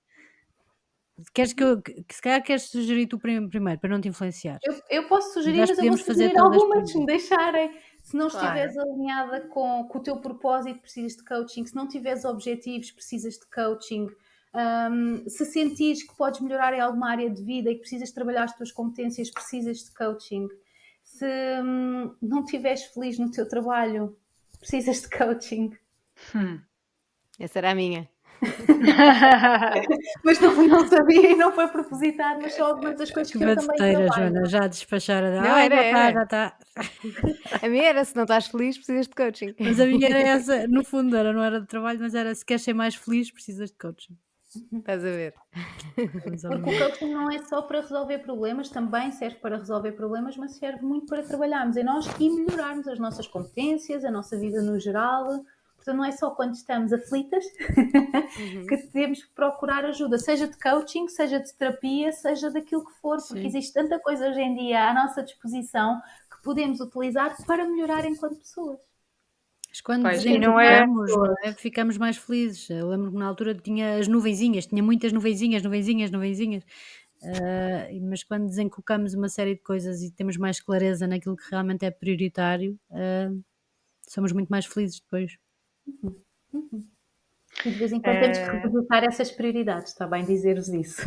Queres se calhar queres sugerir tu primeiro, para não te influenciar.
Eu posso sugerir,
Nós
mas eu vou
podemos fazer
sugerir
todas
algumas, se
por
me deixarem. Se não
Claro.
estiveres alinhada com o teu propósito, precisas de coaching. Se não tiveres objetivos, precisas de coaching. Se sentires que podes melhorar em alguma área de vida e que precisas trabalhar as tuas competências, precisas de coaching. Se não estiveres feliz no teu trabalho, precisas de coaching.
Essa era a minha.
Mas não sabia e não foi propositado, mas são algumas das coisas que eu também
bateira,
trabalho.
Joana, já despachar a
Não, era.
já está.
A minha era, se não estás feliz, precisas de coaching.
Mas a minha era essa, no fundo, não era de trabalho, mas era se queres ser mais feliz, precisas de coaching.
Estás a ver?
Porque o coaching não é só para resolver problemas, também serve para resolver problemas, mas serve muito para trabalharmos em nós e melhorarmos as nossas competências, a nossa vida no geral. Portanto, não é só quando estamos aflitas que temos que procurar ajuda, seja de coaching, seja de terapia, seja daquilo que for, porque existe tanta coisa hoje em dia à nossa disposição que podemos utilizar para melhorar enquanto pessoas.
Mas quando
Pois,
desenvolvemos, ficamos mais felizes. Eu lembro que na altura tinha as nuvenzinhas, tinha muitas nuvenzinhas. Mas quando desencocamos uma série de coisas e temos mais clareza naquilo que realmente é prioritário, somos muito mais felizes depois.
E de vez em quando temos que revisitar essas prioridades, está bem dizer-vos isso.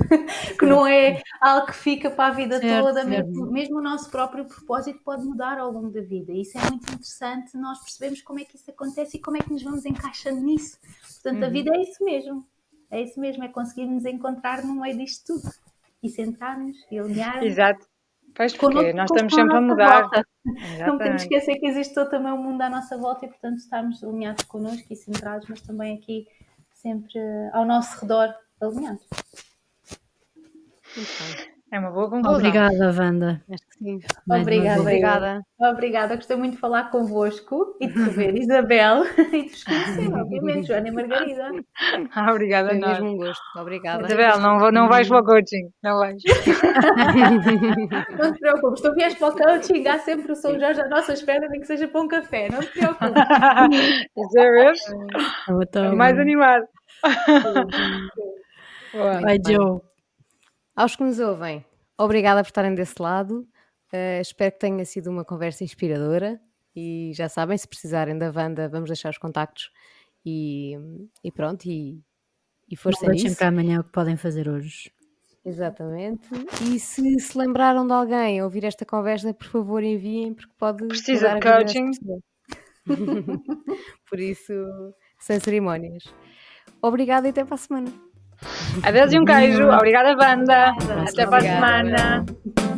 Que não é algo que fica para a vida
Certo,
toda,
certo.
mesmo o nosso próprio propósito pode mudar ao longo da vida. E isso é muito interessante, nós percebemos como é que isso acontece e como é que nos vamos encaixando nisso. Portanto, a vida é isso mesmo. É isso mesmo, é conseguir nos encontrar no meio disto tudo. E sentarmos e alinharmos.
Exato. Pois, porque
Connosco,
nós
com
estamos
a
sempre a
nossa
mudar.
volta. Não podemos
Exatamente.
esquecer que existe todo também o mundo à nossa volta e, portanto, estarmos alinhados connosco e centrados, mas também aqui sempre ao nosso redor alinhados.
Muito bem.
É uma boa conclusão.
Obrigada, Wanda.
Acho que sim.
Mais uma
Obrigada,
vez.
Obrigada.
Obrigada, gostei muito de falar convosco e de rever Isabel e de vos conhecer, obviamente, Joana e Margarida.
Obrigada a
Foi
nós.
mesmo um gosto. Obrigada.
Isabel, não vais para o coaching. Não vais.
Não te preocupes, tu vies para o coaching, há sempre o São Jorge à nossa espera, nem que seja para um café, não te preocupes.
Isso é mesmo?
Então,
Mais animado. Boa.
vai,
Muito bem.
Joe.
Aos que nos ouvem, obrigada por estarem desse lado. Espero que tenha sido uma conversa inspiradora. E já sabem, se precisarem da Wanda, vamos deixar os contactos. E pronto, e
Não
força
deixem
nisso.
para amanhã o que podem fazer hoje.
Exatamente. E se lembraram de alguém a ouvir esta conversa, por favor enviem, porque pode
Precisa
mudar
de
a vida dessa
coaching.
pessoa. Por isso, sem cerimónias. Obrigada e até para a semana.
Adeus e um queijo. Obrigada, Wanda.
Próxima.
Até para a
Obrigada.
semana.